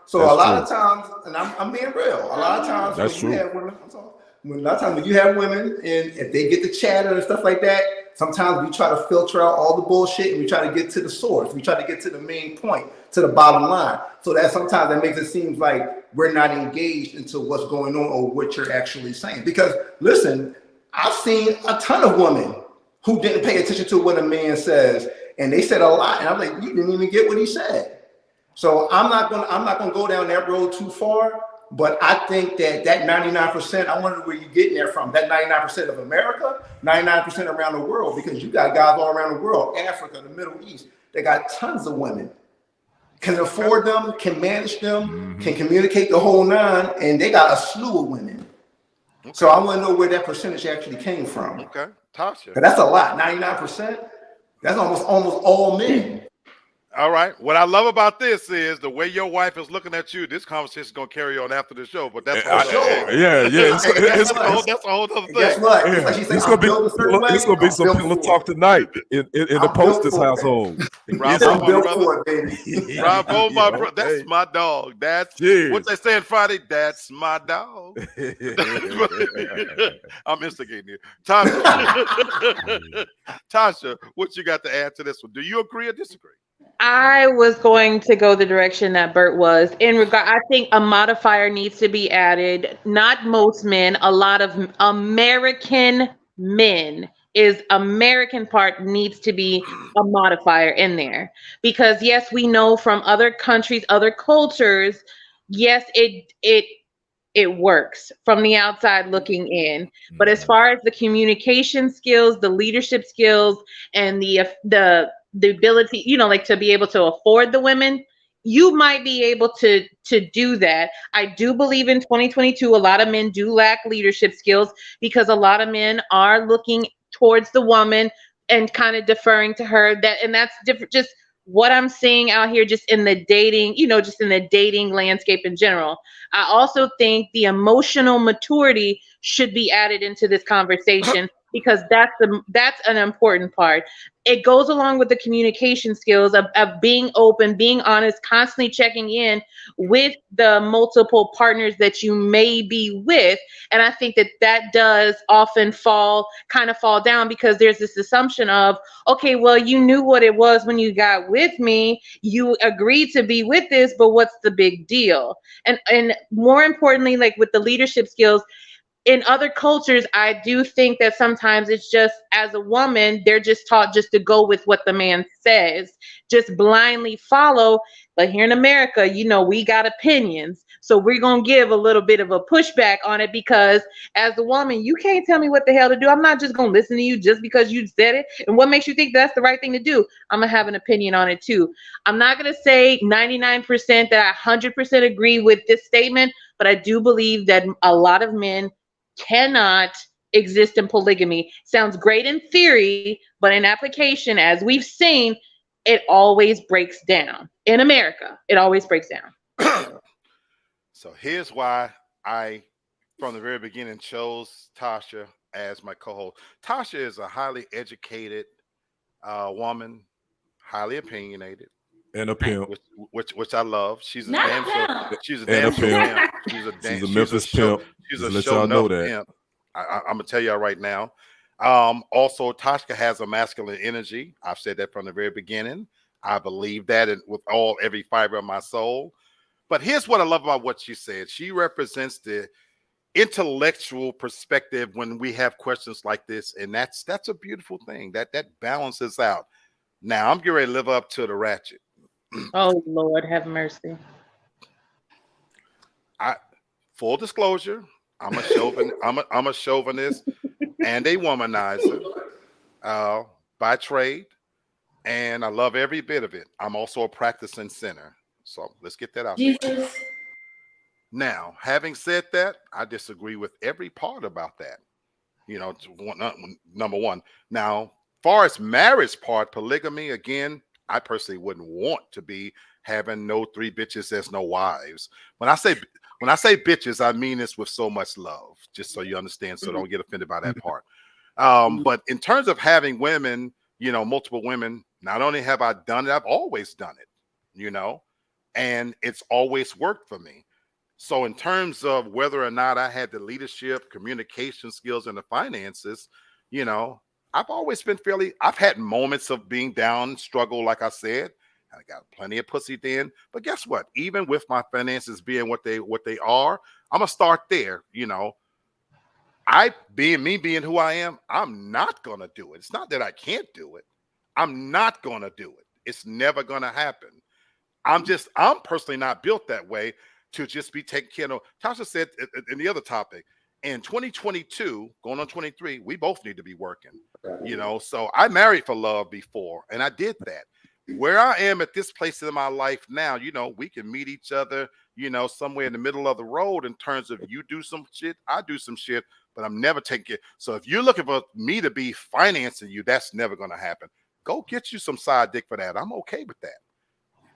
So a lot of times, and I'm being real, a lot of times when you have women, a lot of times when you have women, and if they get the chatter and stuff like that, sometimes we try to filter out all the bullshit and we try to get to the source. We try to get to the main point, to the bottom line. So that sometimes that makes it seem like we're not engaged into what's going on or what you're actually saying. Because listen, I've seen a ton of women who didn't pay attention to what a man says, and they said a lot, and I'm like, you didn't even get what he said. So I'm not gonna go down that road too far, but I think that 99%, I wonder where you're getting there from. That 99% of America, 99% around the world, because you got guys all around the world, Africa, the Middle East, they got tons of women, can afford them, can manage them, can communicate the whole nine, and they got a slew of women. Okay. So I want to know where that percentage actually came from. Okay, Tasha. That's a lot, 99%. That's almost all men. All right. What I love about this is the way your wife is looking at you. This conversation is going to carry on after the show, but that's that's a whole other thing. Guess what? It's gonna be some pillow talk tonight in the Posters household. Bravo, my brother. That's my dog. That's what they say on Friday. That's my dog. I'm instigating you, Tasha. What you got to add to this one? Do you agree or disagree? I was going to go the direction that Bert was. I think a modifier needs to be added. Not most men, a lot of American men American part needs to be a modifier in there. Because yes, we know from other countries, other cultures, yes, it works from the outside looking in. But as far as the communication skills, the leadership skills, and the ability, to be able to afford the women, you might be able to do that. I do believe in 2022, a lot of men do lack leadership skills because a lot of men are looking towards the woman and kind of deferring to her. And that's different. Just what I'm seeing out here, just in the dating, just in the dating landscape in general. I also think the emotional maturity should be added into this conversation because that's an important part. It goes along with the communication skills of being open, being honest, constantly checking in with the multiple partners that you may be with. And I think that does often fall down because there's this assumption of, okay, well, you knew what it was when you got with me. You agreed to be with this, but what's the big deal? And more importantly, like with the leadership skills, in other cultures, I do think that sometimes it's just, as a woman, they're just taught just to go with what the man says, just blindly follow. But here in America, we got opinions. So we're going to give a little bit of a pushback on it because as a woman, you can't tell me what the hell to do. I'm not just going to listen to you just because you said it. And what makes you think that's the right thing to do? I'm going to have an opinion on it too. I'm not going to say 99% that I 100% agree with this statement, but I do believe that a lot of men cannot exist in polygamy. Sounds great in theory, but in application, as we've seen, it always breaks down. In America, it always breaks down. So here's why I, from the very beginning, chose Tasha as my co-host. Tasha is a highly educated woman, highly opinionated. And a pimp, which I love. She's a damn pimp. She's a Memphis pimp. She's a show enough pimp. I'm gonna tell y'all right now. Also, Tasha has a masculine energy. I've said that from the very beginning. I believe that with every fiber of my soul. But here's what I love about what she said. She represents the intellectual perspective when we have questions like this, and that's a beautiful thing. That balances out. Now I'm getting ready to live up to the ratchet. Oh Lord, have mercy. Full disclosure, I'm a chauvinist and a womanizer by trade, and I love every bit of it. I'm also a practicing sinner, so let's get that out there. Now, having said that, I disagree with every part about that. Number one. Now, far as marriage part, polygamy, again, I personally wouldn't want to be having no 3 bitches as no wives. When I say bitches, I mean this with so much love, just so you understand, so don't get offended by that part. But in terms of having women, multiple women, not only have I done it, I've always done it, and it's always worked for me. So in terms of whether or not I had the leadership, communication skills, and the finances, I've always been I've had moments of being down, struggle, like I said. I got plenty of pussy then. But guess what? Even with my finances being what they are, I'm gonna start there. Being who I am, I'm not gonna do it. It's not that I can't do it. I'm not gonna do it. It's never gonna happen. I'm personally not built that way to just be taken care of. Tasha said in the other topic, in 2022, going on 23, we both need to be working. So I married for love before, and I did that. Where I am at this place in my life now, we can meet each other, somewhere in the middle of the road in terms of you do some shit, I do some shit, but I'm never taking it. So if you're looking for me to be financing you, that's never going to happen. Go get you some side dick for that. I'm okay with that.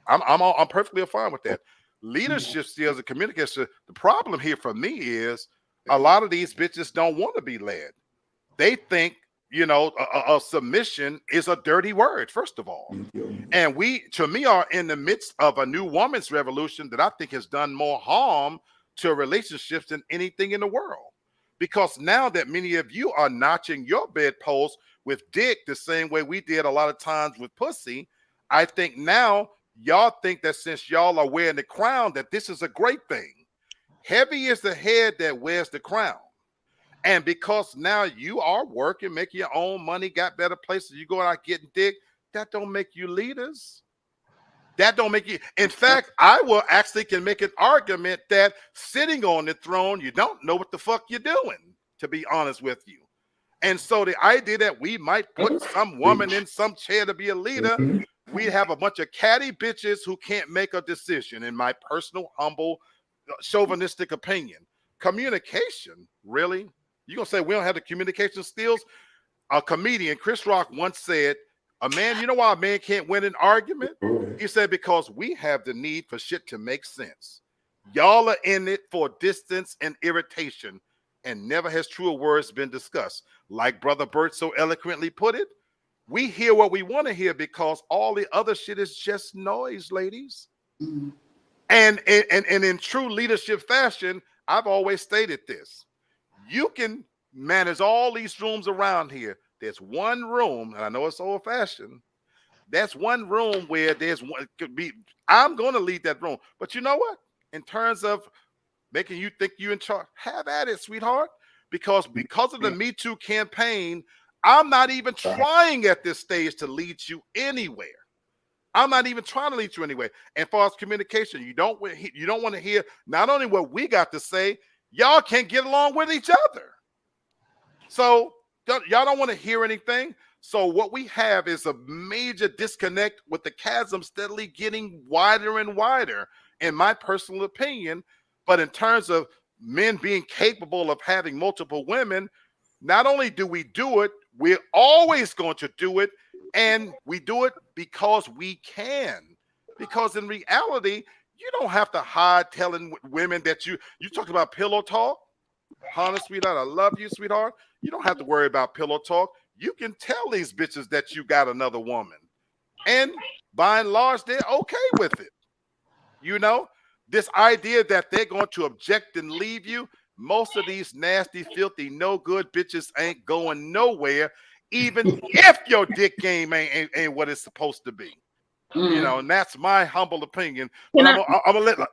I'm perfectly fine with that. Leadership skills and communication. The problem here for me is a lot of these bitches don't want to be led. They think, a submission is a dirty word, first of all. And we, to me, are in the midst of a new woman's revolution that I think has done more harm to relationships than anything in the world. Because now that many of you are notching your bedpost with dick the same way we did a lot of times with pussy, I think now y'all think that since y'all are wearing the crown, that this is a great thing. Heavy is the head that wears the crown. And because now you are working, making your own money, got better places, you go out getting dick, that don't make you leaders. That don't make you. In fact, I will actually can make an argument that sitting on the throne, you don't know what the fuck you're doing, to be honest with you. And so the idea that we might put some woman in some chair to be a leader, we have a bunch of catty bitches who can't make a decision, in my personal, humble, chauvinistic opinion. Communication, really? You gonna say we don't have the communication skills? A comedian, Chris Rock, once said, you know why a man can't win an argument? He said, because we have the need for shit to make sense. Y'all are in it for distance and irritation, and never has truer words been discussed. Like Brother Bert so eloquently put it, we hear what we want to hear because all the other shit is just noise, ladies. And in true leadership fashion, I've always stated this. You can manage all these rooms around here. There's one room, and I know it's old-fashioned. That's one room where there's one could be. I'm going to lead that room. But you know what? In terms of making you think you're in charge, have at it, sweetheart. Because of the Me Too campaign, I'm not even trying at this stage to lead you anywhere. I'm not even trying to lead you anywhere. And as far as communication, you don't want to hear not only what we got to say, y'all can't get along with each other. So y'all don't want to hear anything. So what we have is a major disconnect with the chasm steadily getting wider and wider, in my personal opinion. But in terms of men being capable of having multiple women, not only do we do it, we're always going to do it. And we do it because we can. Because in reality, you don't have to hide telling women that you talking about pillow talk. Honest, sweetheart, I love you, sweetheart. You don't have to worry about pillow talk. You can tell these bitches that you got another woman. And by and large, they're okay with it. This idea that they're going to object and leave you, most of these nasty, filthy, no good bitches ain't going nowhere, even if your dick game ain't what it's supposed to be. And that's my humble opinion. But I'm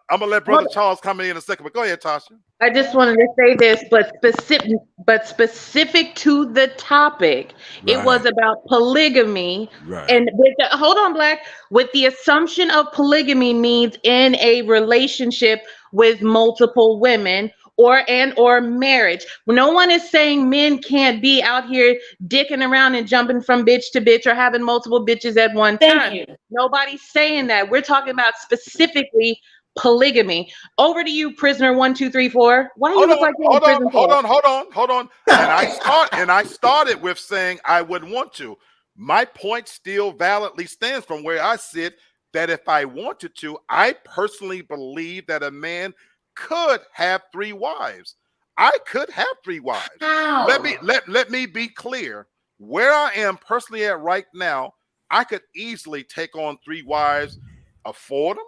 gonna let Brother Charles come in a second. But go ahead, Tasha. I just wanted to say this, but specific to the topic, it was about polygamy. Right. And hold on, Black. With the assumption of polygamy means in a relationship with multiple women or marriage. No one is saying men can't be out here dicking around and jumping from bitch to bitch or having multiple bitches at one time. Thank you. Nobody's saying that. We're talking about specifically polygamy. Over to you, prisoner 1, 2, 3, 4. Why do you look like you're in prison? Hold on. And I started with saying I would want to. My point still validly stands from where I sit, that if I wanted to, I personally believe that a man could have 3 wives. I could have 3 wives. How? Let me be clear. Where I am personally at right now, I could easily take on 3 wives, afford them.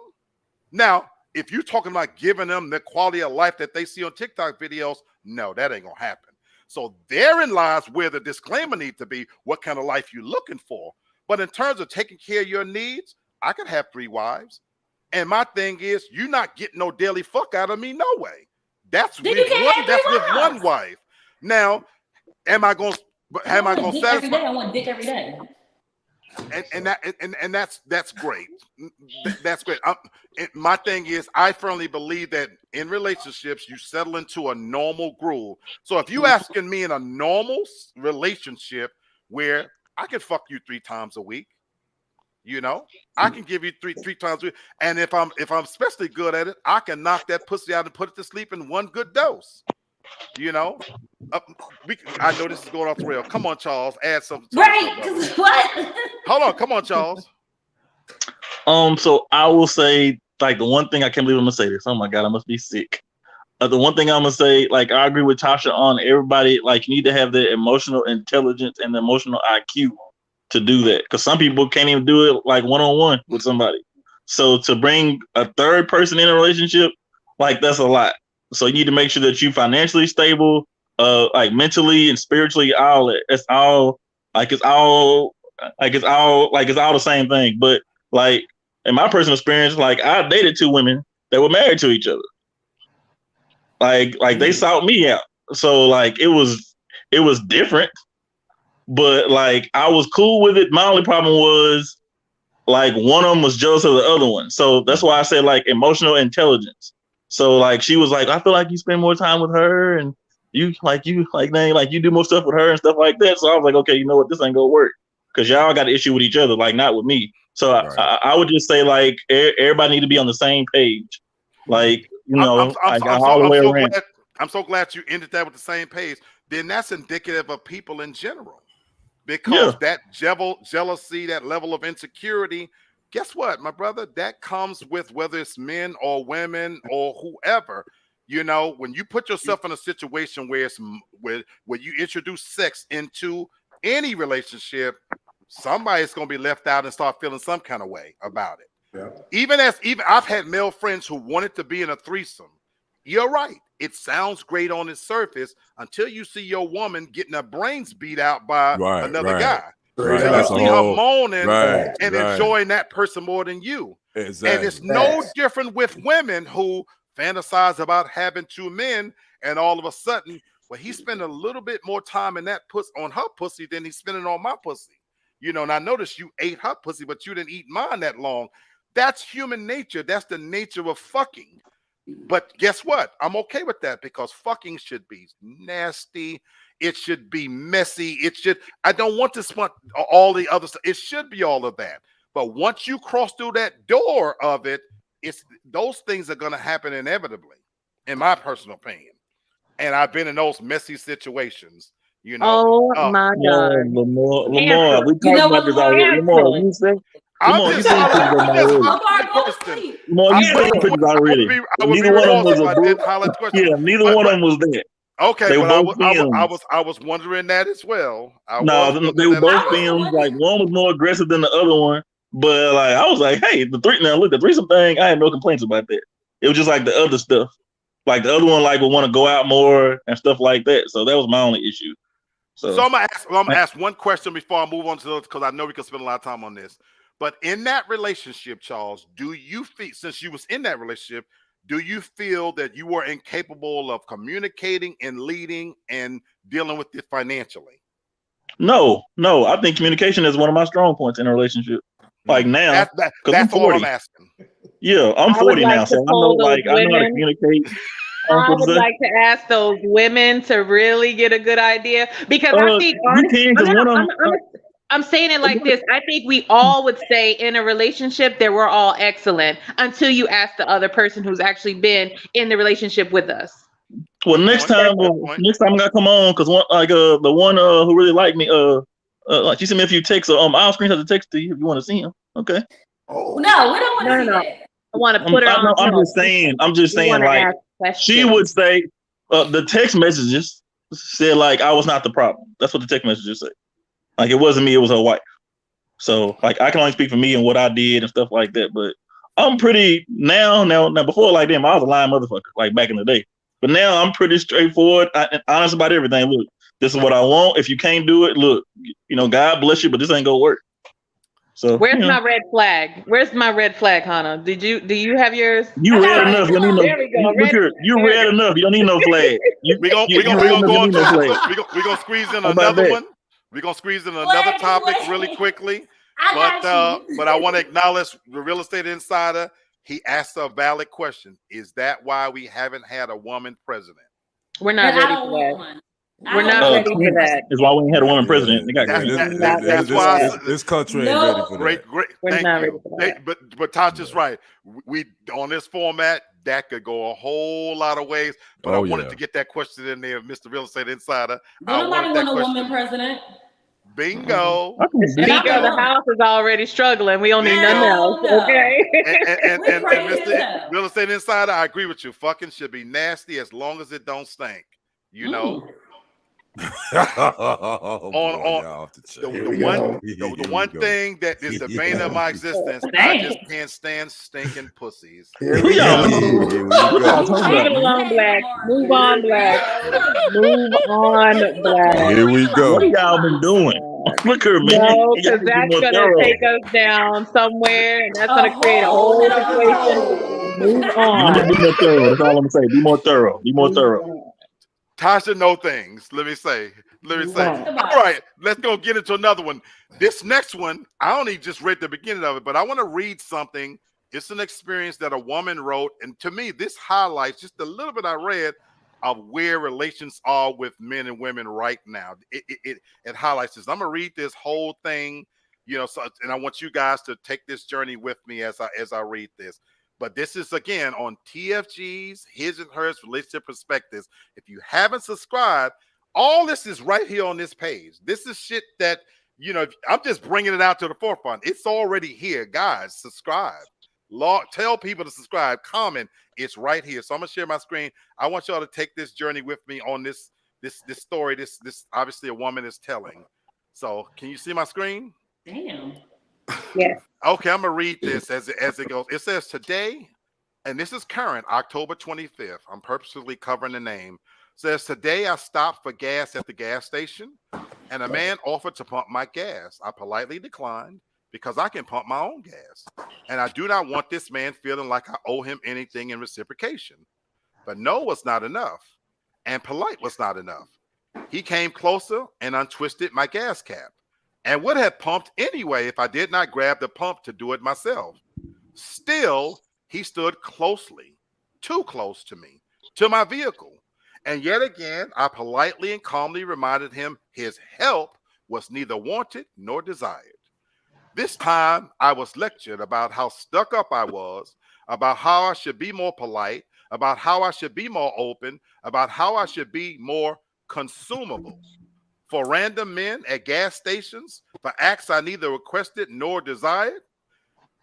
Now, if you're talking about giving them the quality of life that they see on TikTok videos, no, that ain't gonna happen. So therein lies where the disclaimer needs to be, what kind of life you're looking for. But in terms of taking care of your needs, I could have 3 wives. And my thing is, you're not getting no daily fuck out of me, no way. That's with one wife. Now, am I gonna satisfy? Every day, I want dick every day. And that's great. That's great. My thing is, I firmly believe that in relationships, you settle into a normal groove. So if you asking me in a normal relationship where I can fuck you 3 times a week, you know, I can give you three times a week, and if I'm especially good at it, I can knock that pussy out and put it to sleep in one good dose. You know, I know this is going off the rail. Come on, Charles, add something. Right? What? Hold on, come on, Charles. So I will say, like, the one thing I can't believe I'm gonna say this. Oh my god, I must be sick. The one thing I'm gonna say, like, I agree with Tasha on everybody. Like, you need to have the emotional intelligence and the emotional IQ to do that, because some people can't even do it like one-on-one with somebody. So to bring a third person in a relationship, like, that's a lot. So you need to make sure that you financially stable, like mentally and spiritually, all that. It's all the same thing. But like, in my personal experience, like, I dated 2 women that were married to each other. Like they sought me out. So like it was different, but like I was cool with it. My only problem was, like, one of them was jealous of the other one. So that's why I said, like, emotional intelligence. So like she was like, I feel like you spend more time with her, and you do more stuff with her and stuff like that. So I was like, okay, you know what, this ain't gonna work, because y'all got an issue with each other, like, not with me. So right. I would just say, like, everybody need to be on the same page. Like, you know, I'm so glad you ended that with the same page. Then that's indicative of people in general, because that jealousy, that level of insecurity, guess what, my brother? That comes with whether it's men or women or whoever. You know, when you put yourself in a situation where you introduce sex into any relationship, somebody's going to be left out and start feeling some kind of way about it. Yeah. Even I've had male friends who wanted to be in a threesome. You're right. It sounds great on its surface until you see your woman getting her brains beat out by another guy. Right. So you see her moaning and enjoying that person more than you. Exactly. And it's no different with women who fantasize about having 2 men, and all of a sudden, well, he's spending a little bit more time in that on her pussy than he's spending on my pussy. You know, and I noticed you ate her pussy, but you didn't eat mine that long. That's human nature. That's the nature of fucking. But guess what? I'm okay with that, because fucking should be nasty. It should be messy. I don't want to spend all the other stuff. It should be all of that. But once you cross through that door of it, those things are going to happen inevitably, in my personal opinion. And I've been in those messy situations, you know. Oh my God. Lamar, we talked about this already. Lamar, you say? Lamar, you seen pictures already. Neither one of them was a book. Yeah, neither one of them was there. Okay, they were both films. I was wondering that as well. They were both films. Like, one was more aggressive than the other one, but like I was like, hey, the threesome thing, I had no complaints about that. It was just like the other stuff. Like the other one, like, would want to go out more and stuff like that. So that was my only issue. So I'm gonna ask one question before I move on to those, because I know we can spend a lot of time on this. But in that relationship, Charles, do you feel, since you was in that relationship, do you feel that you were incapable of communicating and leading and dealing with it financially? No. I think communication is one of my strong points in a relationship. Like now, that's all I'm asking. Yeah, I'm 40 now, so I know how to communicate. I would like to ask those women to really get a good idea, because I think I'm saying it like this. I think we all would say in a relationship that we're all excellent until you ask the other person who's actually been in the relationship with us. Well, next time I'm gonna come on, because the one who really liked me, like, she sent me a few texts. I'll screenshot the text to you if you want to see him. Okay. Oh no, we don't want to see that. I want to put her on. I'm just saying. Like, she would say, The text messages said like I was not the problem. That's what the text messages said. Like it wasn't me, it was her wife. So like I can only speak for me and what I did and stuff like that. But I'm pretty now. Before like them, I was a lying motherfucker like back in the day. But now I'm pretty straightforward and honest about everything. Look, this is what I want. If you can't do it, look, God bless you, but this ain't gonna work. So where's my red flag? Where's my red flag, Hannah? Do you have yours? You read enough. You don't need no. There we go. You read enough. You don't need no flag. We're gonna squeeze in another one. We're gonna squeeze in another topic really quickly. But I want to acknowledge the real estate insider. He asked a valid question. Is that why we haven't had a woman president? We're not ready for that. We're not ready for that. That's why we ain't had a woman president. That's why this country ain't ready for that. Great. We're not ready for that. But Tasha's right. We on this format that could go a whole lot of ways. But I wanted to get that question in there, Mr. Real Estate Insider. Nobody want a woman president. Bingo. Bingo. The house is already struggling. We don't need nothing else. Okay. And Mr. Real Estate Insider, I agree with you. Fucking should be nasty as long as it don't stink. You know. The one thing that is the bane of my existence, I just can't stand stinking pussies. Leave it alone, Black. Move on, Black. Move on, Black. Here we go. What y'all been doing? Look here, man. No, because that's gonna take us down somewhere, and that's gonna create a whole situation. Move on. Be more thorough. That's all I'm gonna say. Be more thorough. Be more thorough. Tasha know things. Let me say. All right, let's go get into another one. This next one, I only just read the beginning of it, but I want to read something. It's an experience that a woman wrote, and to me, this highlights just a little bit I read of where relations are with men and women right now. It highlights this. I'm gonna read this whole thing, and I want you guys to take this journey with me as I read this. But this is, again, on TFG's His and Hers Relationship Perspectives. If you haven't subscribed, all this is right here on this page. This is shit that, I'm just bringing it out to the forefront. It's already here. Guys, subscribe. Tell people to subscribe. Comment. It's right here. So I'm going to share my screen. I want y'all to take this journey with me on this story. This obviously a woman is telling. So can you see my screen? Damn. Yes. Okay, I'm gonna read this as it goes. It says today, and this is current, October 25th. I'm purposely covering the name. It says today I stopped for gas at the gas station, and a man offered to pump my gas. I politely declined because I can pump my own gas, and I do not want this man feeling like I owe him anything in reciprocation. But no was not enough, and polite was not enough. He came closer and untwisted my gas cap, and would have pumped anyway if I did not grab the pump to do it myself. Still, he stood too close to me, to my vehicle. And yet again, I politely and calmly reminded him his help was neither wanted nor desired. This time, I was lectured about how stuck up I was, about how I should be more polite, about how I should be more open, about how I should be more consumable. For random men at gas stations, for acts I neither requested nor desired.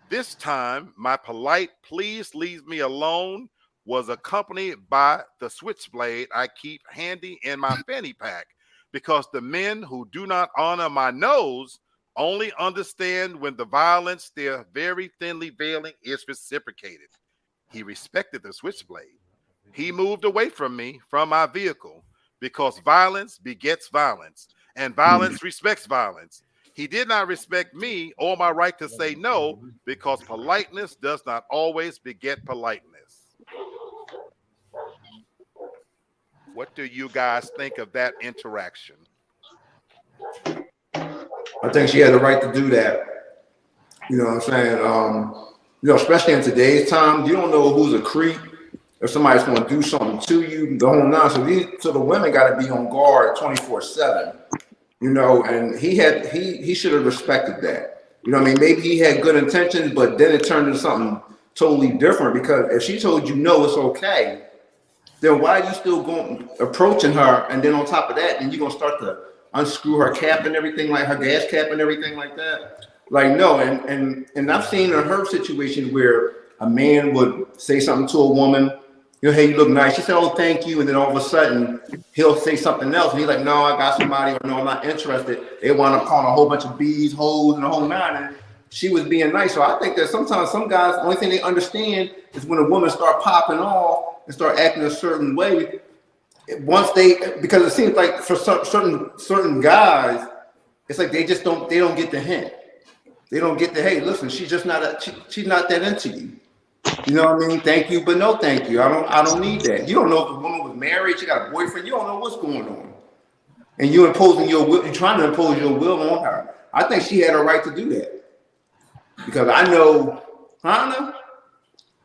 This time, my polite please leave me alone was accompanied by the switchblade I keep handy in my fanny pack, because the men who do not honor my nose only understand when the violence they're very thinly veiling is reciprocated. He respected the switchblade. He moved away from me, from my vehicle, because violence begets violence, and violence respects violence. He did not respect me or my right to say no, because politeness does not always beget politeness. What do you guys think of that interaction? I think she had the right to do that. You know what I'm saying? Especially in today's time, you don't know who's a creep. If somebody's going to do something to you, the whole nine. So the women got to be on guard 24/7. And he should have respected that. I mean, maybe he had good intentions, but then it turned into something totally different. Because if she told you no, it's okay, then why are you still approaching her? And then on top of that, then you're gonna start to unscrew her cap and everything, like her gas cap and everything like that. Like no, and I've seen in her situation where a man would say something to a woman, You know, hey, you look nice. She said, oh, thank you. And then all of a sudden, he'll say something else. And he's like, no, I got somebody, or no, I'm not interested. They wound up calling a whole bunch of bees, hoes, and the whole nine. And she was being nice. So I think that sometimes some guys, the only thing they understand is when a woman start popping off and start acting a certain way. Once because it seems like for certain guys, it's like they don't get the hint. They don't get the, hey, listen, she's just not she's not that into you. You know what I mean? Thank you, but no thank you. I don't need that. You don't know if the woman was married, she got a boyfriend, you don't know what's going on. And you're imposing your will, you're trying to impose your will on her. I think she had a right to do that. Because I know Hannah,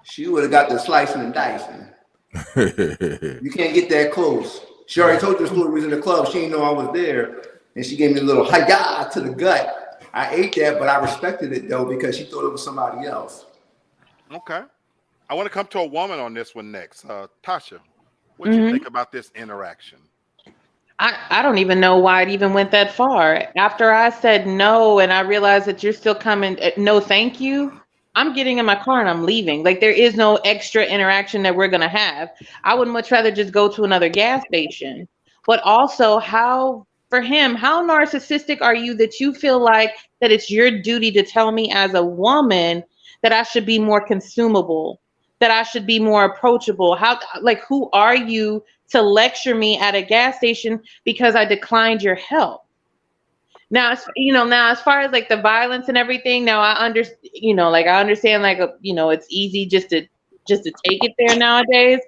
she would have got the slicing and dicing. You can't get that close. She already told you the story, was in the club, she didn't know I was there, and she gave me a little hi-ya to the gut. I ate that, but I respected it though, because she thought it was somebody else. Okay. I want to come to a woman on this one next. Tasha, what do you think about this interaction? I don't even know why it even went that far. After I said no and I realized that you're still coming, no, thank you. I'm getting in my car and I'm leaving. Like, there is no extra interaction that we're going to have. I would much rather just go to another gas station. But also, for him, how narcissistic are you that you feel like that it's your duty to tell me as a woman that I should be more consumable, that I should be more approachable? Who are you to lecture me at a gas station because I declined your help? Now, as far as like the violence and everything, now I understand, I understand, it's easy just to take it there nowadays.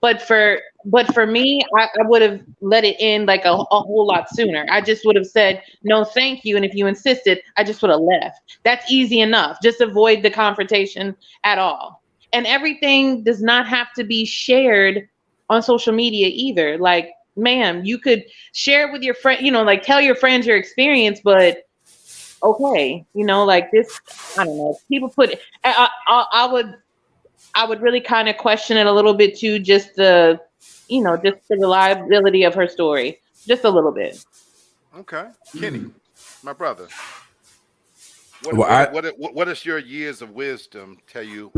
But for me, I would have let it end like a whole lot sooner. I just would have said, no, thank you. And if you insisted, I just would have left. That's easy enough. Just avoid the confrontation at all. And everything does not have to be shared on social media either. Like, ma'am, you could share it with your friend, tell your friends your experience, but okay, like this, I don't know. People put, I would really kind of question it a little bit too, just the reliability of her story, just a little bit. Okay. Kenny, my brother. Well, What does your years of wisdom tell you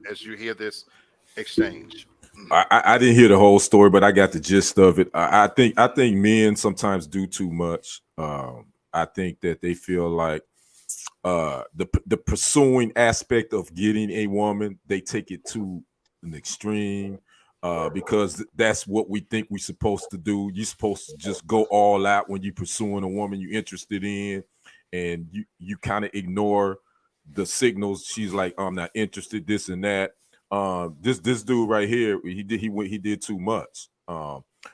as you hear this exchange? I didn't hear the whole story, but I got the gist of it. I think men sometimes do too much. I think that they feel like the pursuing aspect of getting a woman, they take it to an extreme because that's what we think we're supposed to do. You're supposed to just go all out when you're pursuing a woman you're interested in, and you kind of ignore the signals. She's like, I'm not interested, this and that. This dude right here, he did too much.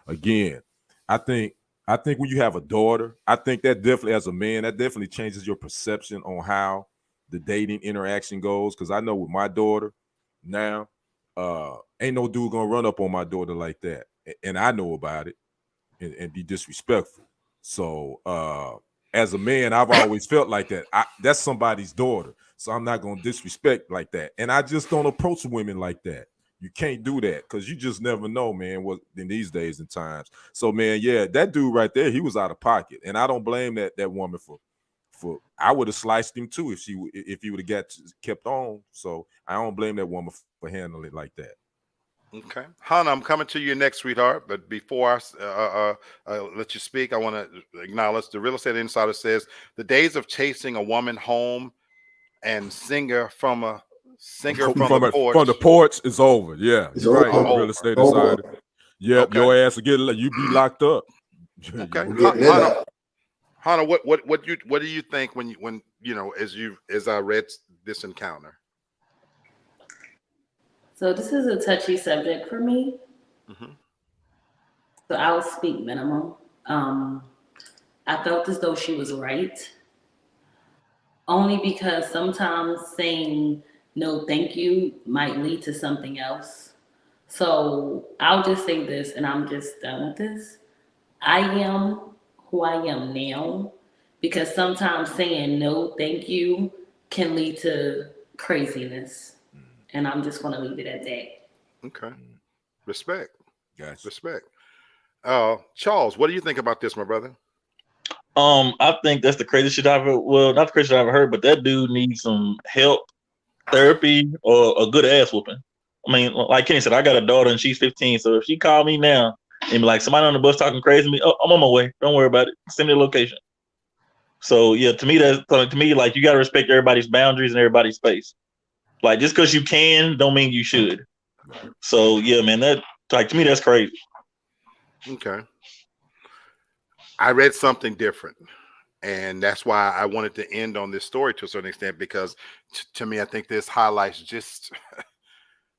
Again, I think when you have a daughter, I think that definitely, as a man, that definitely changes your perception on how the dating interaction goes. Because I know with my daughter now, ain't no dude gonna run up on my daughter like that, and I know about it and be disrespectful. So as a man, I've always felt like that. That's somebody's daughter, so I'm not gonna disrespect like that. And I just don't approach women like that. You can't do that because you just never know, man, what in these days and times. So, man, yeah, that dude right there, he was out of pocket. And I don't blame that woman for I would have sliced him too if he would have kept on. So I don't blame that woman for handling it like that. Okay. Hannah, I'm coming to you next, sweetheart. But before I let you speak, I want to acknowledge the Real Estate Insider says the days of chasing a woman home and singer from the porch is over. Yeah, you're right. Real Estate Insider. Yep, okay. Your ass will you be locked up. Okay. Hannah, what do you think when as I read this encounter? So this is a touchy subject for me. Mm-hmm. So I will speak minimum. I felt as though she was right. Only because sometimes saying no thank you might lead to something else. So I'll just say this, and I'm just done with this. I am who I am now because sometimes saying no thank you can lead to craziness. And I'm just going to leave it at that. Okay. Respect. Gotcha. Respect. Charles, what do you think about this, my brother? I think that's the craziest shit not the craziest shit I've ever heard, but that dude needs some help, therapy, or a good ass whooping. I mean, like Kenny said, I got a daughter and she's 15. So if she called me now and be like, somebody on the bus talking crazy to me, oh, I'm on my way. Don't worry about it. Send me the location. So yeah, to me, like you gotta respect everybody's boundaries and everybody's space. Like just because you can, don't mean you should. Right. So yeah, man, that like to me, that's crazy. Okay. I read something different. And that's why I wanted to end on this story to a certain extent, because to me, I think this highlights just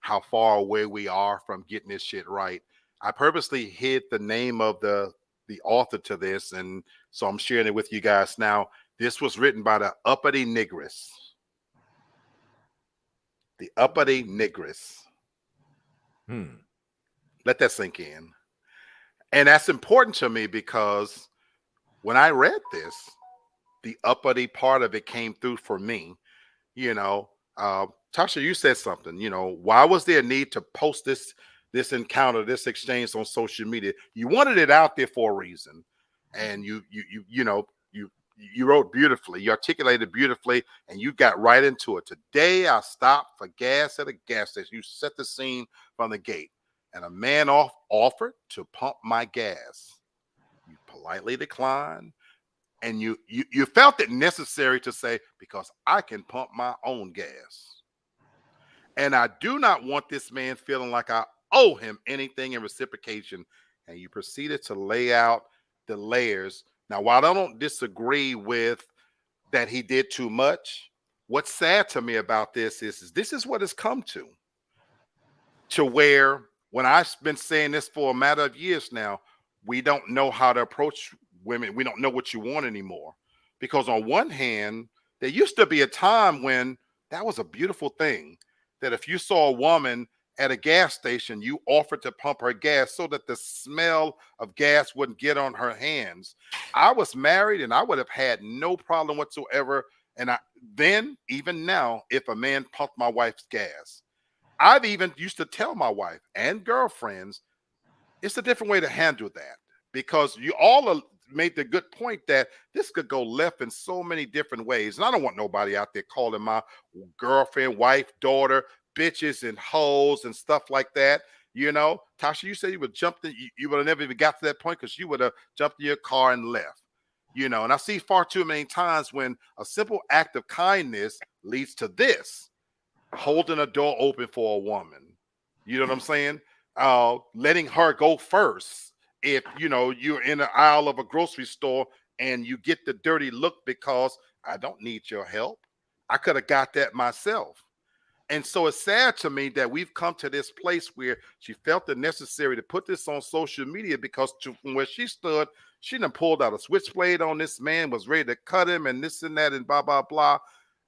how far away we are from getting this shit right. I purposely hid the name of the author to this, and so I'm sharing it with you guys now. This was written by the uppity negress. The uppity negress. Let that sink in. And that's important to me because when I read this, the uppity part of it came through for me. You know, Tasha, you said something. You know, why was there a need to post this encounter, this exchange on social media? You wanted it out there for a reason, and you wrote beautifully, you articulated beautifully, and you got right into it. Today, I stopped for gas at a gas station. You set the scene from the gate, and a man offered to pump my gas. You politely declined, and you felt it necessary to say, because I can pump my own gas. And I do not want this man feeling like I owe him anything in reciprocation. And you proceeded to lay out the layers. Now, while I don't disagree with that he did too much, what's sad to me about this is this is what it's come to where when I've been saying this for a matter of years now, we don't know how to approach women. We don't know what you want anymore. Because on one hand, there used to be a time when that was a beautiful thing, that if you saw a woman at a gas station, you offered to pump her gas so that the smell of gas wouldn't get on her hands. I was married and I would have had no problem whatsoever. And even now, if a man pumped my wife's gas, I've even used to tell my wife and girlfriends, it's a different way to handle that, because you all made the good point that this could go left in so many different ways. And I don't want nobody out there calling my girlfriend, wife, daughter, bitches and hoes and stuff like that. You know, Tasha, you said you would jump you would have never even got to that point because you would have jumped in your car and left. You know, and I see far too many times when a simple act of kindness leads to this, holding a door open for a woman. You know what I'm saying? Letting her go first. If you're in the aisle of a grocery store and you get the dirty look because I don't need your help. I could have got that myself. And so it's sad to me that we've come to this place where she felt it necessary to put this on social media because from where she stood, she done pulled out a switchblade on this man, was ready to cut him and this and that and blah, blah, blah.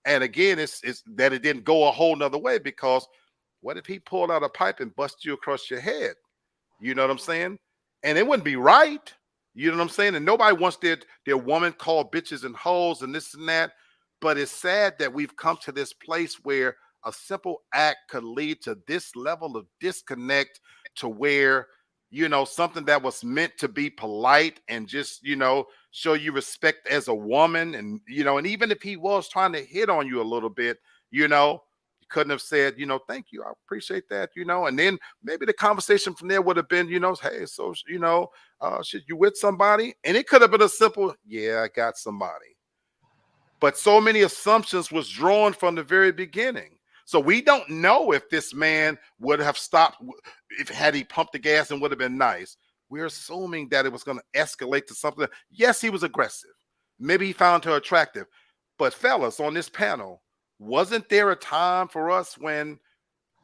And again, it's that it didn't go a whole nother way, because what if he pulled out a pipe and bust you across your head? You know what I'm saying? And it wouldn't be right. You know what I'm saying? And nobody wants their woman called bitches and hoes and this and that. But it's sad that we've come to this place where a simple act could lead to this level of disconnect, to where, something that was meant to be polite and just, show you respect as a woman. And, and even if he was trying to hit on you a little bit, you couldn't have said, thank you, I appreciate that, and then maybe the conversation from there would have been, hey, so, should you with somebody? And it could have been a simple, yeah, I got somebody. But so many assumptions was drawn from the very beginning. So we don't know if this man would have stopped had he pumped the gas and would have been nice. We're assuming that it was going to escalate to something. Yes, he was aggressive. Maybe he found her attractive. But fellas on this panel, wasn't there a time for us when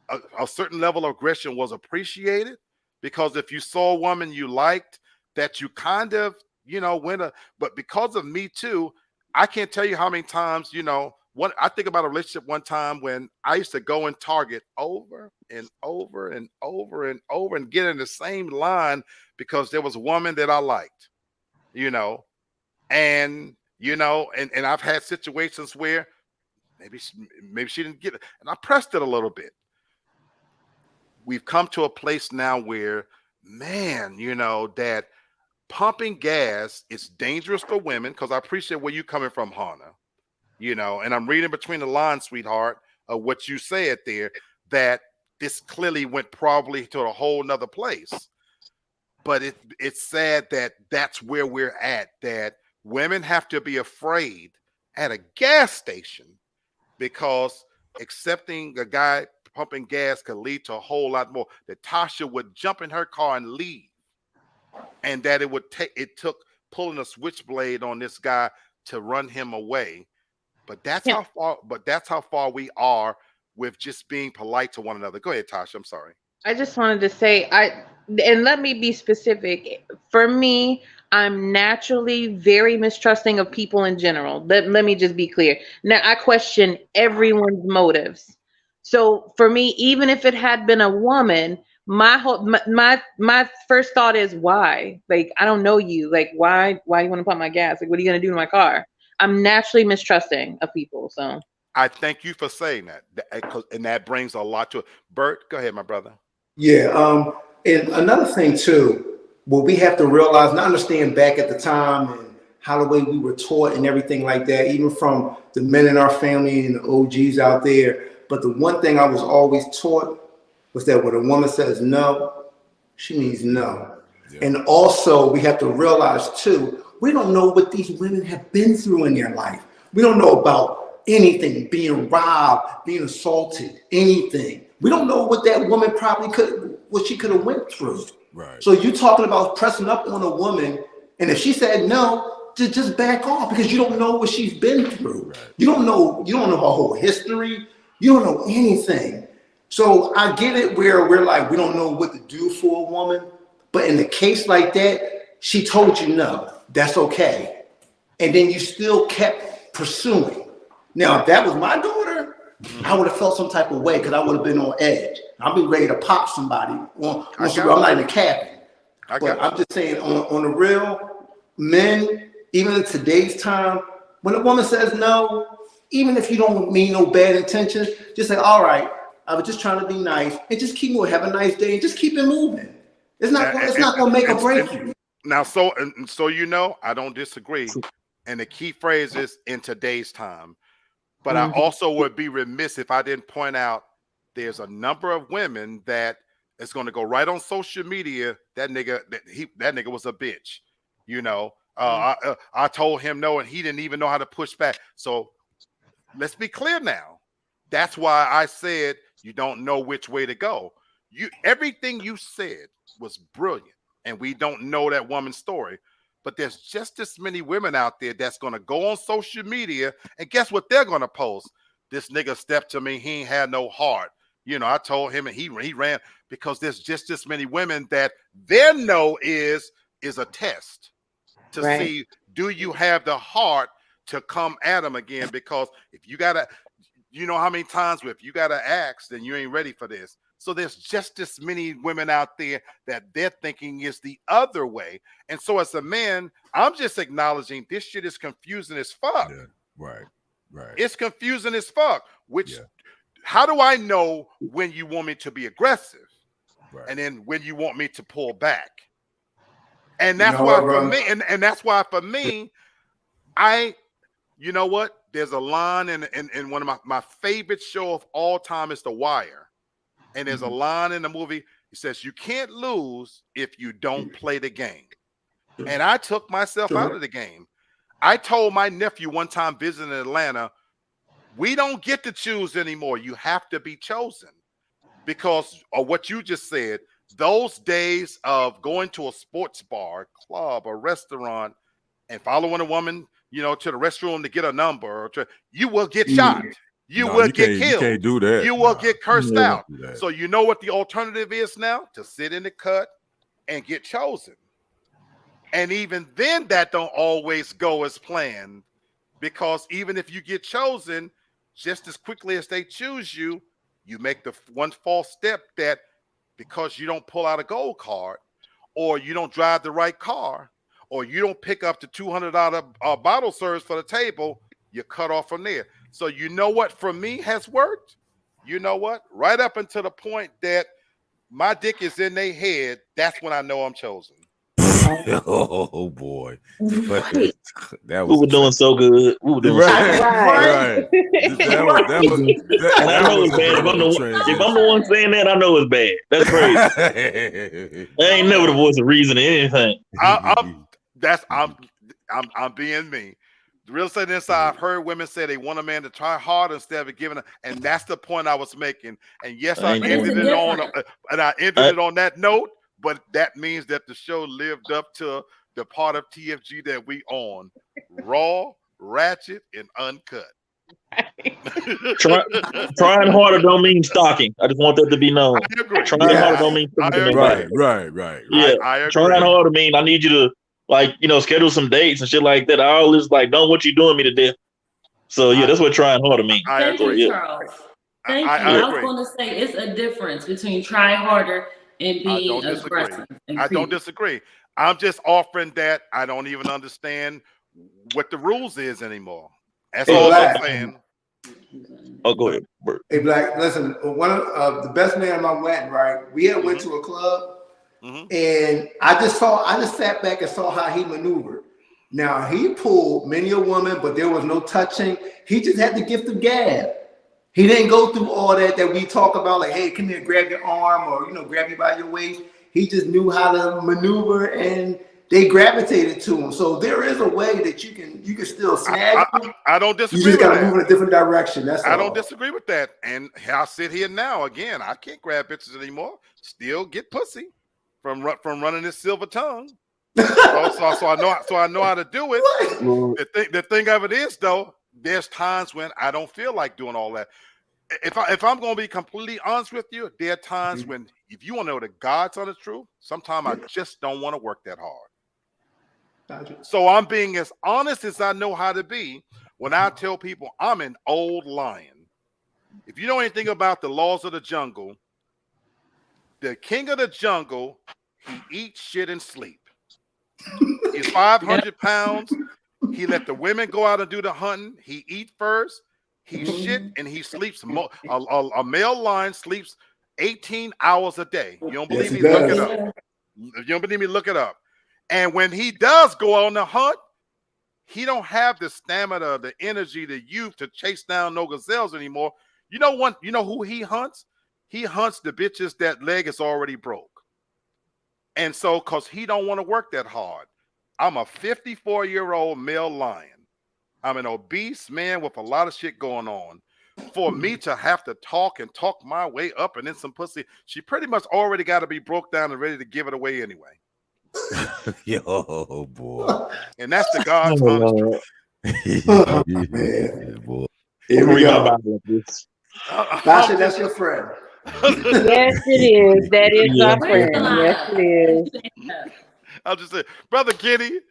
a certain level of aggression was appreciated? Because if you saw a woman you liked, that you kind of, but because of Me Too, I can't tell you how many times, I think about a relationship one time when I used to go in Target over and over and over and over and get in the same line because there was a woman that I liked, and and I've had situations where maybe she didn't get it, and I pressed it a little bit. We've come to a place now where, man, that pumping gas is dangerous for women, because I appreciate where you're coming from, Hannah. And I'm reading between the lines, sweetheart, of what you said there, that this clearly went probably to a whole nother place. But it's sad that that's where we're at, that women have to be afraid at a gas station because accepting a guy pumping gas could lead to a whole lot more. That Tasha would jump in her car and leave, and that it took pulling a switchblade on this guy to run him away. But that's how far we are with just being polite to one another. Go ahead, Tasha. I'm sorry. I just wanted to say, and let me be specific. For me, I'm naturally very mistrusting of people in general. Let me just be clear. Now, I question everyone's motives. So for me, even if it had been a woman, my first thought is why? Like, I don't know you. Like, why you want to pump my gas? Like, what are you gonna do to my car? I'm naturally mistrusting of people. So I thank you for saying that, and that brings a lot to it. Bert, go ahead, my brother. Yeah. And another thing too, what we have to realize and understand back at the time and how the way we were taught and everything like that, even from the men in our family and the OGs out there. But the one thing I was always taught was that when a woman says no, she means no. Yeah. And also we have to realize too, we don't know what these women have been through in their life. We don't know about anything, being robbed, being assaulted, anything. We don't know what that woman what she could have went through. Right. So you're talking about pressing up on a woman, and if she said no, just back off because you don't know what she's been through. Right. You don't know her whole history. You don't know anything. So I get it where we're like, we don't know what to do for a woman, but in a case like that, she told you no, that's okay. And then you still kept pursuing. Now, if that was my daughter, I would have felt some type of way because I would have been on edge. I'd be ready to pop somebody. I'm not even capping. But I'm just saying, on the real, men, even in today's time, when a woman says no, even if you don't mean no bad intentions, just say, all right, I was just trying to be nice, and just keep moving. Have a nice day, and just keep it moving. It's not going to make or break you. Now, so I don't disagree. And the key phrase is in today's time. But I also would be remiss if I didn't point out there's a number of women that is going to go right on social media. That nigga was a bitch. I told him no, and he didn't even know how to push back. So let's be clear now. That's why I said you don't know which way to go. Everything you said was brilliant, and we don't know that woman's story. But there's just as many women out there that's going to go on social media, and guess what they're going to post? This nigga stepped to me. He ain't had no heart. I told him, and he ran, because there's just as many women that their no is a test to see, do you have the heart to come at them again? Because if you got to, how many times if you got to ask, then you ain't ready for this. So there's just as many women out there that their thinking is the other way. And so as a man, I'm just acknowledging this shit is confusing as fuck. Yeah, right. It's confusing as fuck. How do I know when you want me to be aggressive? Right. And then when you want me to pull back? And that's why for me, and that's why for me, there's a line in one of my favorite show of all time is The Wire. And there's a line in the movie. It says, you can't lose if you don't play the game. And I took myself out of the game. I told my nephew one time visiting Atlanta, we don't get to choose anymore. You have to be chosen. Because of what you just said, those days of going to a sports bar, club, or restaurant and following a woman, to the restroom to get a number, you will get shot. You will get killed. You can't do that. You will get cursed out. So you know what the alternative is now? To sit in the cut and get chosen. And even then, that don't always go as planned, because even if you get chosen, just as quickly as they choose you, you make the one false step that because you don't pull out a gold card, or you don't drive the right car, or you don't pick up the $200 bottle service for the table, you're cut off from there. So you know what for me has worked? You know what? Right up until the point that my dick is in their head, that's when I know I'm chosen. Oh boy, Right. that We was were doing so good. We were doing so good. right. And I That know was it's a bad. bit of a If I'm the one saying that, I know it's bad. That's crazy. transition. I ain't never the voice of reason or anything. I'm being me. The real estate inside, I've heard women say they want a man to try hard instead of giving, and that's the point I was making. And yes, I ain't ended doing it that. on that note. But that means that the show lived up to the part of TFG that we on, raw, ratchet, and uncut. Trying harder don't mean stalking. I just want that to be known. I agree. Trying harder don't mean I stalking agree. nobody. Right. Yeah, I agree. trying harder mean I need you to schedule some dates and shit like that. I always don't want you doing me to death. So yeah, that's what trying harder mean. I Thank agree. you, Charles. Thank you. I was going to say it's a difference between try harder and being aggressive. I don't disagree. I'm just offering that I don't even understand what the rules is anymore. That's all I'm saying. Oh, go ahead, Bert. Hey, Black, listen, one of the best man at my wedding, right? We had went to a club, and I just sat back and saw how he maneuvered. Now, he pulled many a woman, but there was no touching. He just had the gift of gab. He didn't go through all that we talk about, like, hey, come here, grab your arm, or, grab you by your waist. He just knew how to maneuver, and they gravitated to him. So there is a way that you can still snag him. I don't disagree. You just got to move in a different direction. That's all. I don't disagree with that. And I sit here now again. I can't grab bitches anymore. Still get pussy from running this silver tongue. So I know how to do it. The thing of it is, though, there's times when I don't feel like doing all that. If I'm going to be completely honest with you, there are times when, if you want to know the God's honest truth, sometimes I just don't want to work that hard. Gotcha. So I'm being as honest as I know how to be when I tell people I'm an old lion. If you know anything about the laws of the jungle, the king of the jungle, he eats, shit, and sleep. He's 500 pounds. He let the women go out and do the hunting. He eat first. He shit and he sleeps. A male lion sleeps 18 hours a day. You don't believe me? Look it up. If you don't believe me, look it up. And when he does go on the hunt, he don't have the stamina, the energy, the youth to chase down no gazelles anymore. You know who he hunts? He hunts the bitches that leg is already broke. And so, because he don't want to work that hard. I'm a 54-year-old male lion. I'm an obese man with a lot of shit going on. For me to have to talk my way up and then some pussy, she pretty much already got to be broke down and ready to give it away anyway. Yo, boy. And that's the God's honest truth. Yeah, boy. Here we go. Tasha, that's your friend. Yes, it is. That is our friend. Yes, it is. I'll just say, Brother Kenny,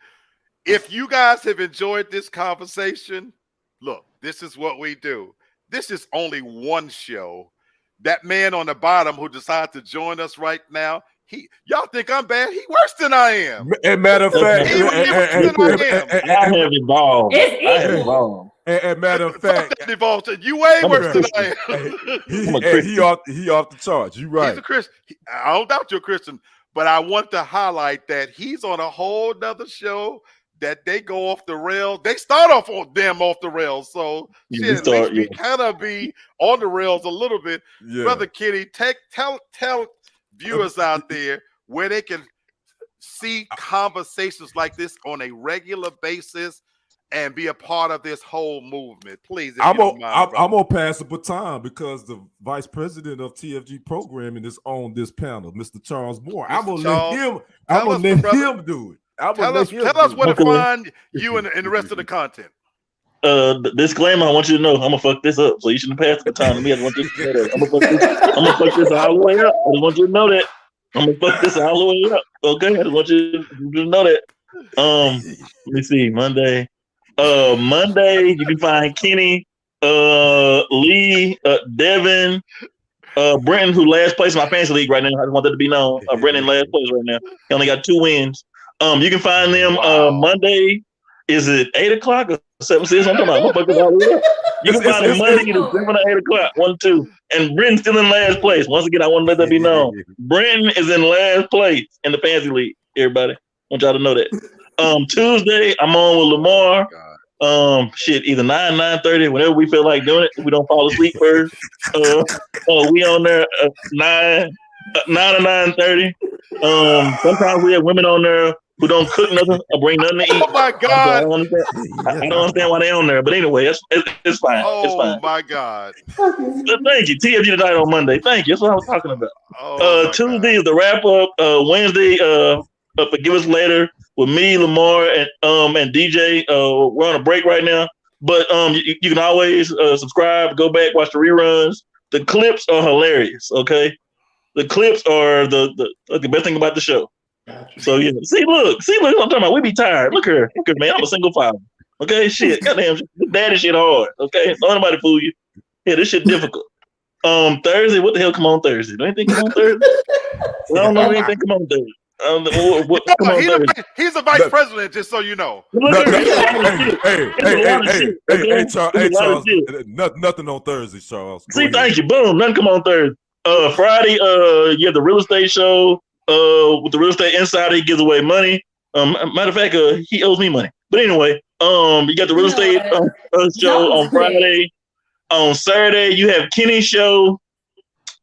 if you guys have enjoyed this conversation, look, this is what we do. This is only one show. That man on the bottom who decided to join us right now, y'all think I'm bad? He worse than I am. And matter of fact, I have evolved. And matter of fact, you way worse than I am. He off the charts. You right. He's a Christian. I don't doubt you're a Christian, but I want to highlight that he's on a whole nother show that they go off the rails. They start off off the rails. So at least we kind of be on the rails a little bit. Yeah. Brother Kenny, tell viewers out there where they can see conversations like this on a regular basis and be a part of this whole movement. Please, I'm gonna pass the baton because the vice president of TFG programming is on this panel, Mr. Charles Moore. I'm gonna let him do it. Tell us where to find you and the rest of the content. Disclaimer, I want you to know I'm gonna fuck this up, so you shouldn't pass the baton to me. I want you to know that. I'm gonna fuck this all the way up. I just want you to know that. I'm gonna fuck this all the way up. Okay, I just want you to know that. Let me see. Monday, you can find Kenny, Lee, Devin, Brenton, who last place in my fantasy league right now. I just want that to be known. Brenton last place right now. He only got 2 wins. You can find them Monday. Is it 8 o'clock or 7, 6? I'm talking about. I'm gonna fuck this all the way up. You can find it Monday either 7 or 8 o'clock. 1, 2. And Brenton's still in last place. Once again, I want to let that be known. Brenton is in last place in the fantasy league. Everybody. want y'all to know that. Tuesday, I'm on with Lamar. Either 9:30, whenever we feel like doing it. If we don't fall asleep first. We on there 9 to 9:30. Sometimes we have women on there who don't cook nothing or bring nothing to eat. Oh my God! I don't understand why they on there, but anyway, it's fine. It's fine. Oh my God! Thank you. TFG tonight on Monday. Thank you. That's what I was talking about. Oh Tuesday is the wrap up. Wednesday, Forgive Us Later with me, Lamar, and DJ. We're on a break right now, but you can always subscribe, go back, watch the reruns. The clips are hilarious. Okay, the clips are the best thing about the show. So yeah, see, look what I'm talking about. We be tired. Look here, man. I'm a single father. Okay, shit, goddamn, daddy shit hard. Okay, don't nobody fool you. Yeah, this shit difficult. Thursday, what the hell come on Thursday? Do anything come on Thursday? I don't know anything come on Thursday. Come on Thursday. He's a vice president, just so you know. Hey, Charles. Nothing on Thursday, Charles. See, thank you. Boom, nothing come on Thursday. Friday, you have the real estate show. With the real estate insider, he gives away money. Matter of fact, he owes me money. But anyway, you got the real estate show on Friday. On Saturday, you have Kenny's show.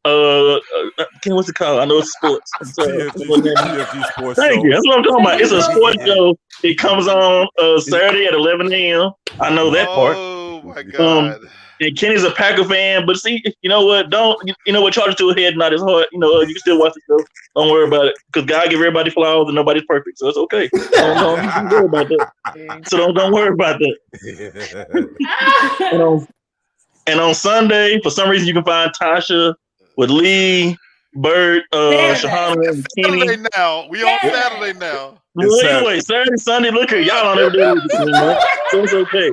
Kenny, what's it called? I know it's sports. TFG Sports Thank you. That's what I'm talking about. It's a sports show. It comes on Saturday at 11 a.m. I know that part. Oh my God. And Kenny's a Packer fan, but see, you know what? Charge it to a head, not his heart. You can still watch the show. Don't worry about it, because God give everybody flaws and nobody's perfect, so it's okay. Don't worry about that. So don't worry about that. And on Sunday, for some reason, you can find Tasha with Lee, Bert, Shahana, and Kenny. Saturday now. We on Saturday now. Well, anyway, Saturday, Sunday. Look here, y'all don't ever do it, so it's okay.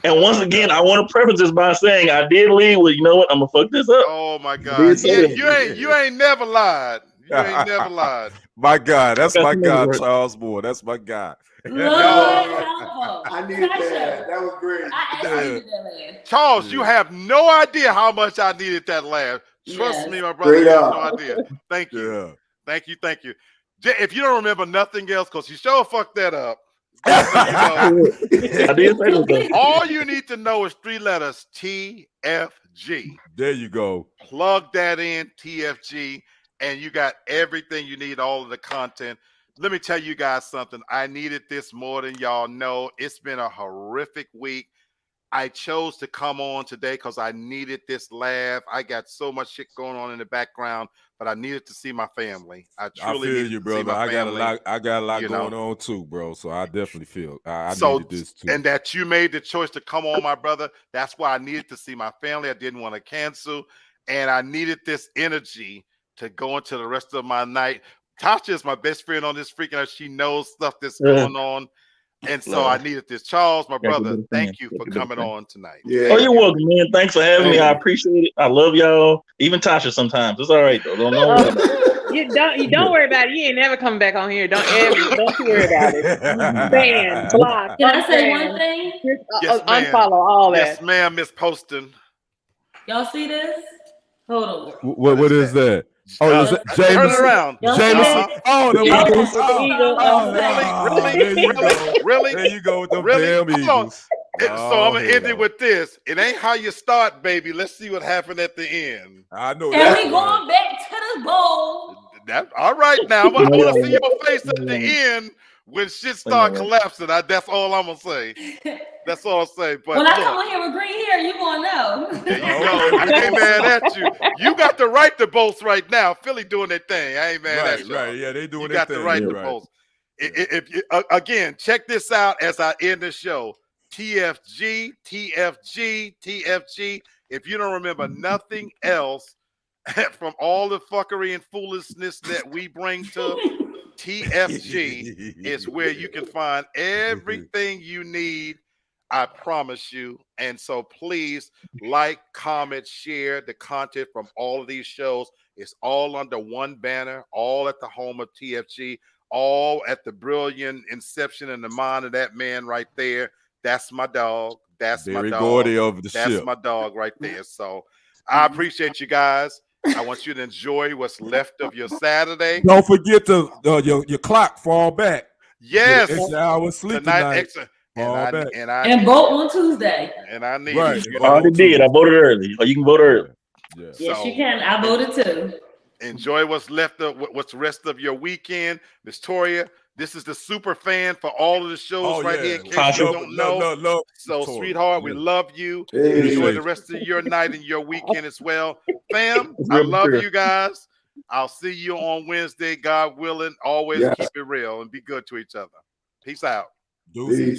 And once again, I want to preface this by saying I did leave with, you know what, I'm gonna fuck this up. Oh my God. You ain't never lied. You ain't never lied. My God, that's my God, Charles Moore. That's my God. I needed that. That was great. I needed that laugh. Charles, you have no idea how much I needed that laugh. Trust me, my brother. You have no idea. Thank you. Yeah. Thank you. If you don't remember nothing else, because you sure fucked that up. All you need to know is 3 letters, TFG. There you go. Plug that in, TFG, and you got everything you need, all of the content. Let me tell you guys something. I needed this more than y'all know. It's been a horrific week. I chose to come on today because I needed this laugh. I got so much shit going on in the background, but I needed to see my family. I truly feel you, brother. I got a lot going on too, bro. So I definitely feel I needed this too. And that you made the choice to come on, my brother. That's why I needed to see my family. I didn't want to cancel, and I needed this energy to go into the rest of my night. Tasha is my best friend on this freaking earth. She knows stuff that's going on. And so I needed this. Charles, my brother, thank you for coming on tonight. Yeah. Oh, you're welcome, man. Thanks for having me. I appreciate it. I love y'all. Even Tasha sometimes. It's all right, though. Don't worry about it. You don't worry about it. You ain't never coming back on here. Don't worry about it. Ban, block. Can I say one thing? Yes, unfollow all that. Yes, ma'am, Miss Poston. Y'all see this? Hold on. What is that? Oh, is it James? Turn it around. Jameson. Oh, the Eagles. Really? There you go with them damn Eagles. So I'm gonna end it with this. It ain't how you start, baby. Let's see what happened at the end. I know. And we going back to the bowl. All right now. I want to see your face at the end when shit start collapsing. That's all I'm gonna say. That's all I'll say. But when I come on here with green hair, you gonna know. There you go. I ain't mad at you. You got the right to boast right now. Philly doing their thing. I ain't mad at you. Right, yeah, they doing their thing. You got the right to boast. If you, again, check this out as I end the show. TFG. If you don't remember nothing else from all the fuckery and foolishness that we bring to TFG is where you can find everything you need. I promise you. And so please like, comment, share the content from all of these shows. It's all under one banner, all at the home of TFG, all at the brilliant inception in the mind of that man right there. That's my dog. That's my dog. Gordy over the That's ship. my dog right there. So I appreciate you guys. I want you to enjoy what's left of your Saturday. Don't forget to your clock fall back. Yes, Get an extra hour sleep tonight, tonight. extra. Fall back. And vote on Tuesday. And I need Right. it. You I already know? did. I voted early. Or you can vote early. Yeah. Yes, So, you can. I voted too. enjoy what's left of what's the rest of your weekend. Miss Toria, this is the super fan for all of the shows right here in case Tasha. you don't know. Love, So, Toria. sweetheart, we Yeah. love you. Hey. Enjoy the rest of your night and your weekend as well. Fam, It's I real love material. you guys. I'll see you on Wednesday, God willing. Always Yes. keep it real and be good to each other. Peace out. Deuces.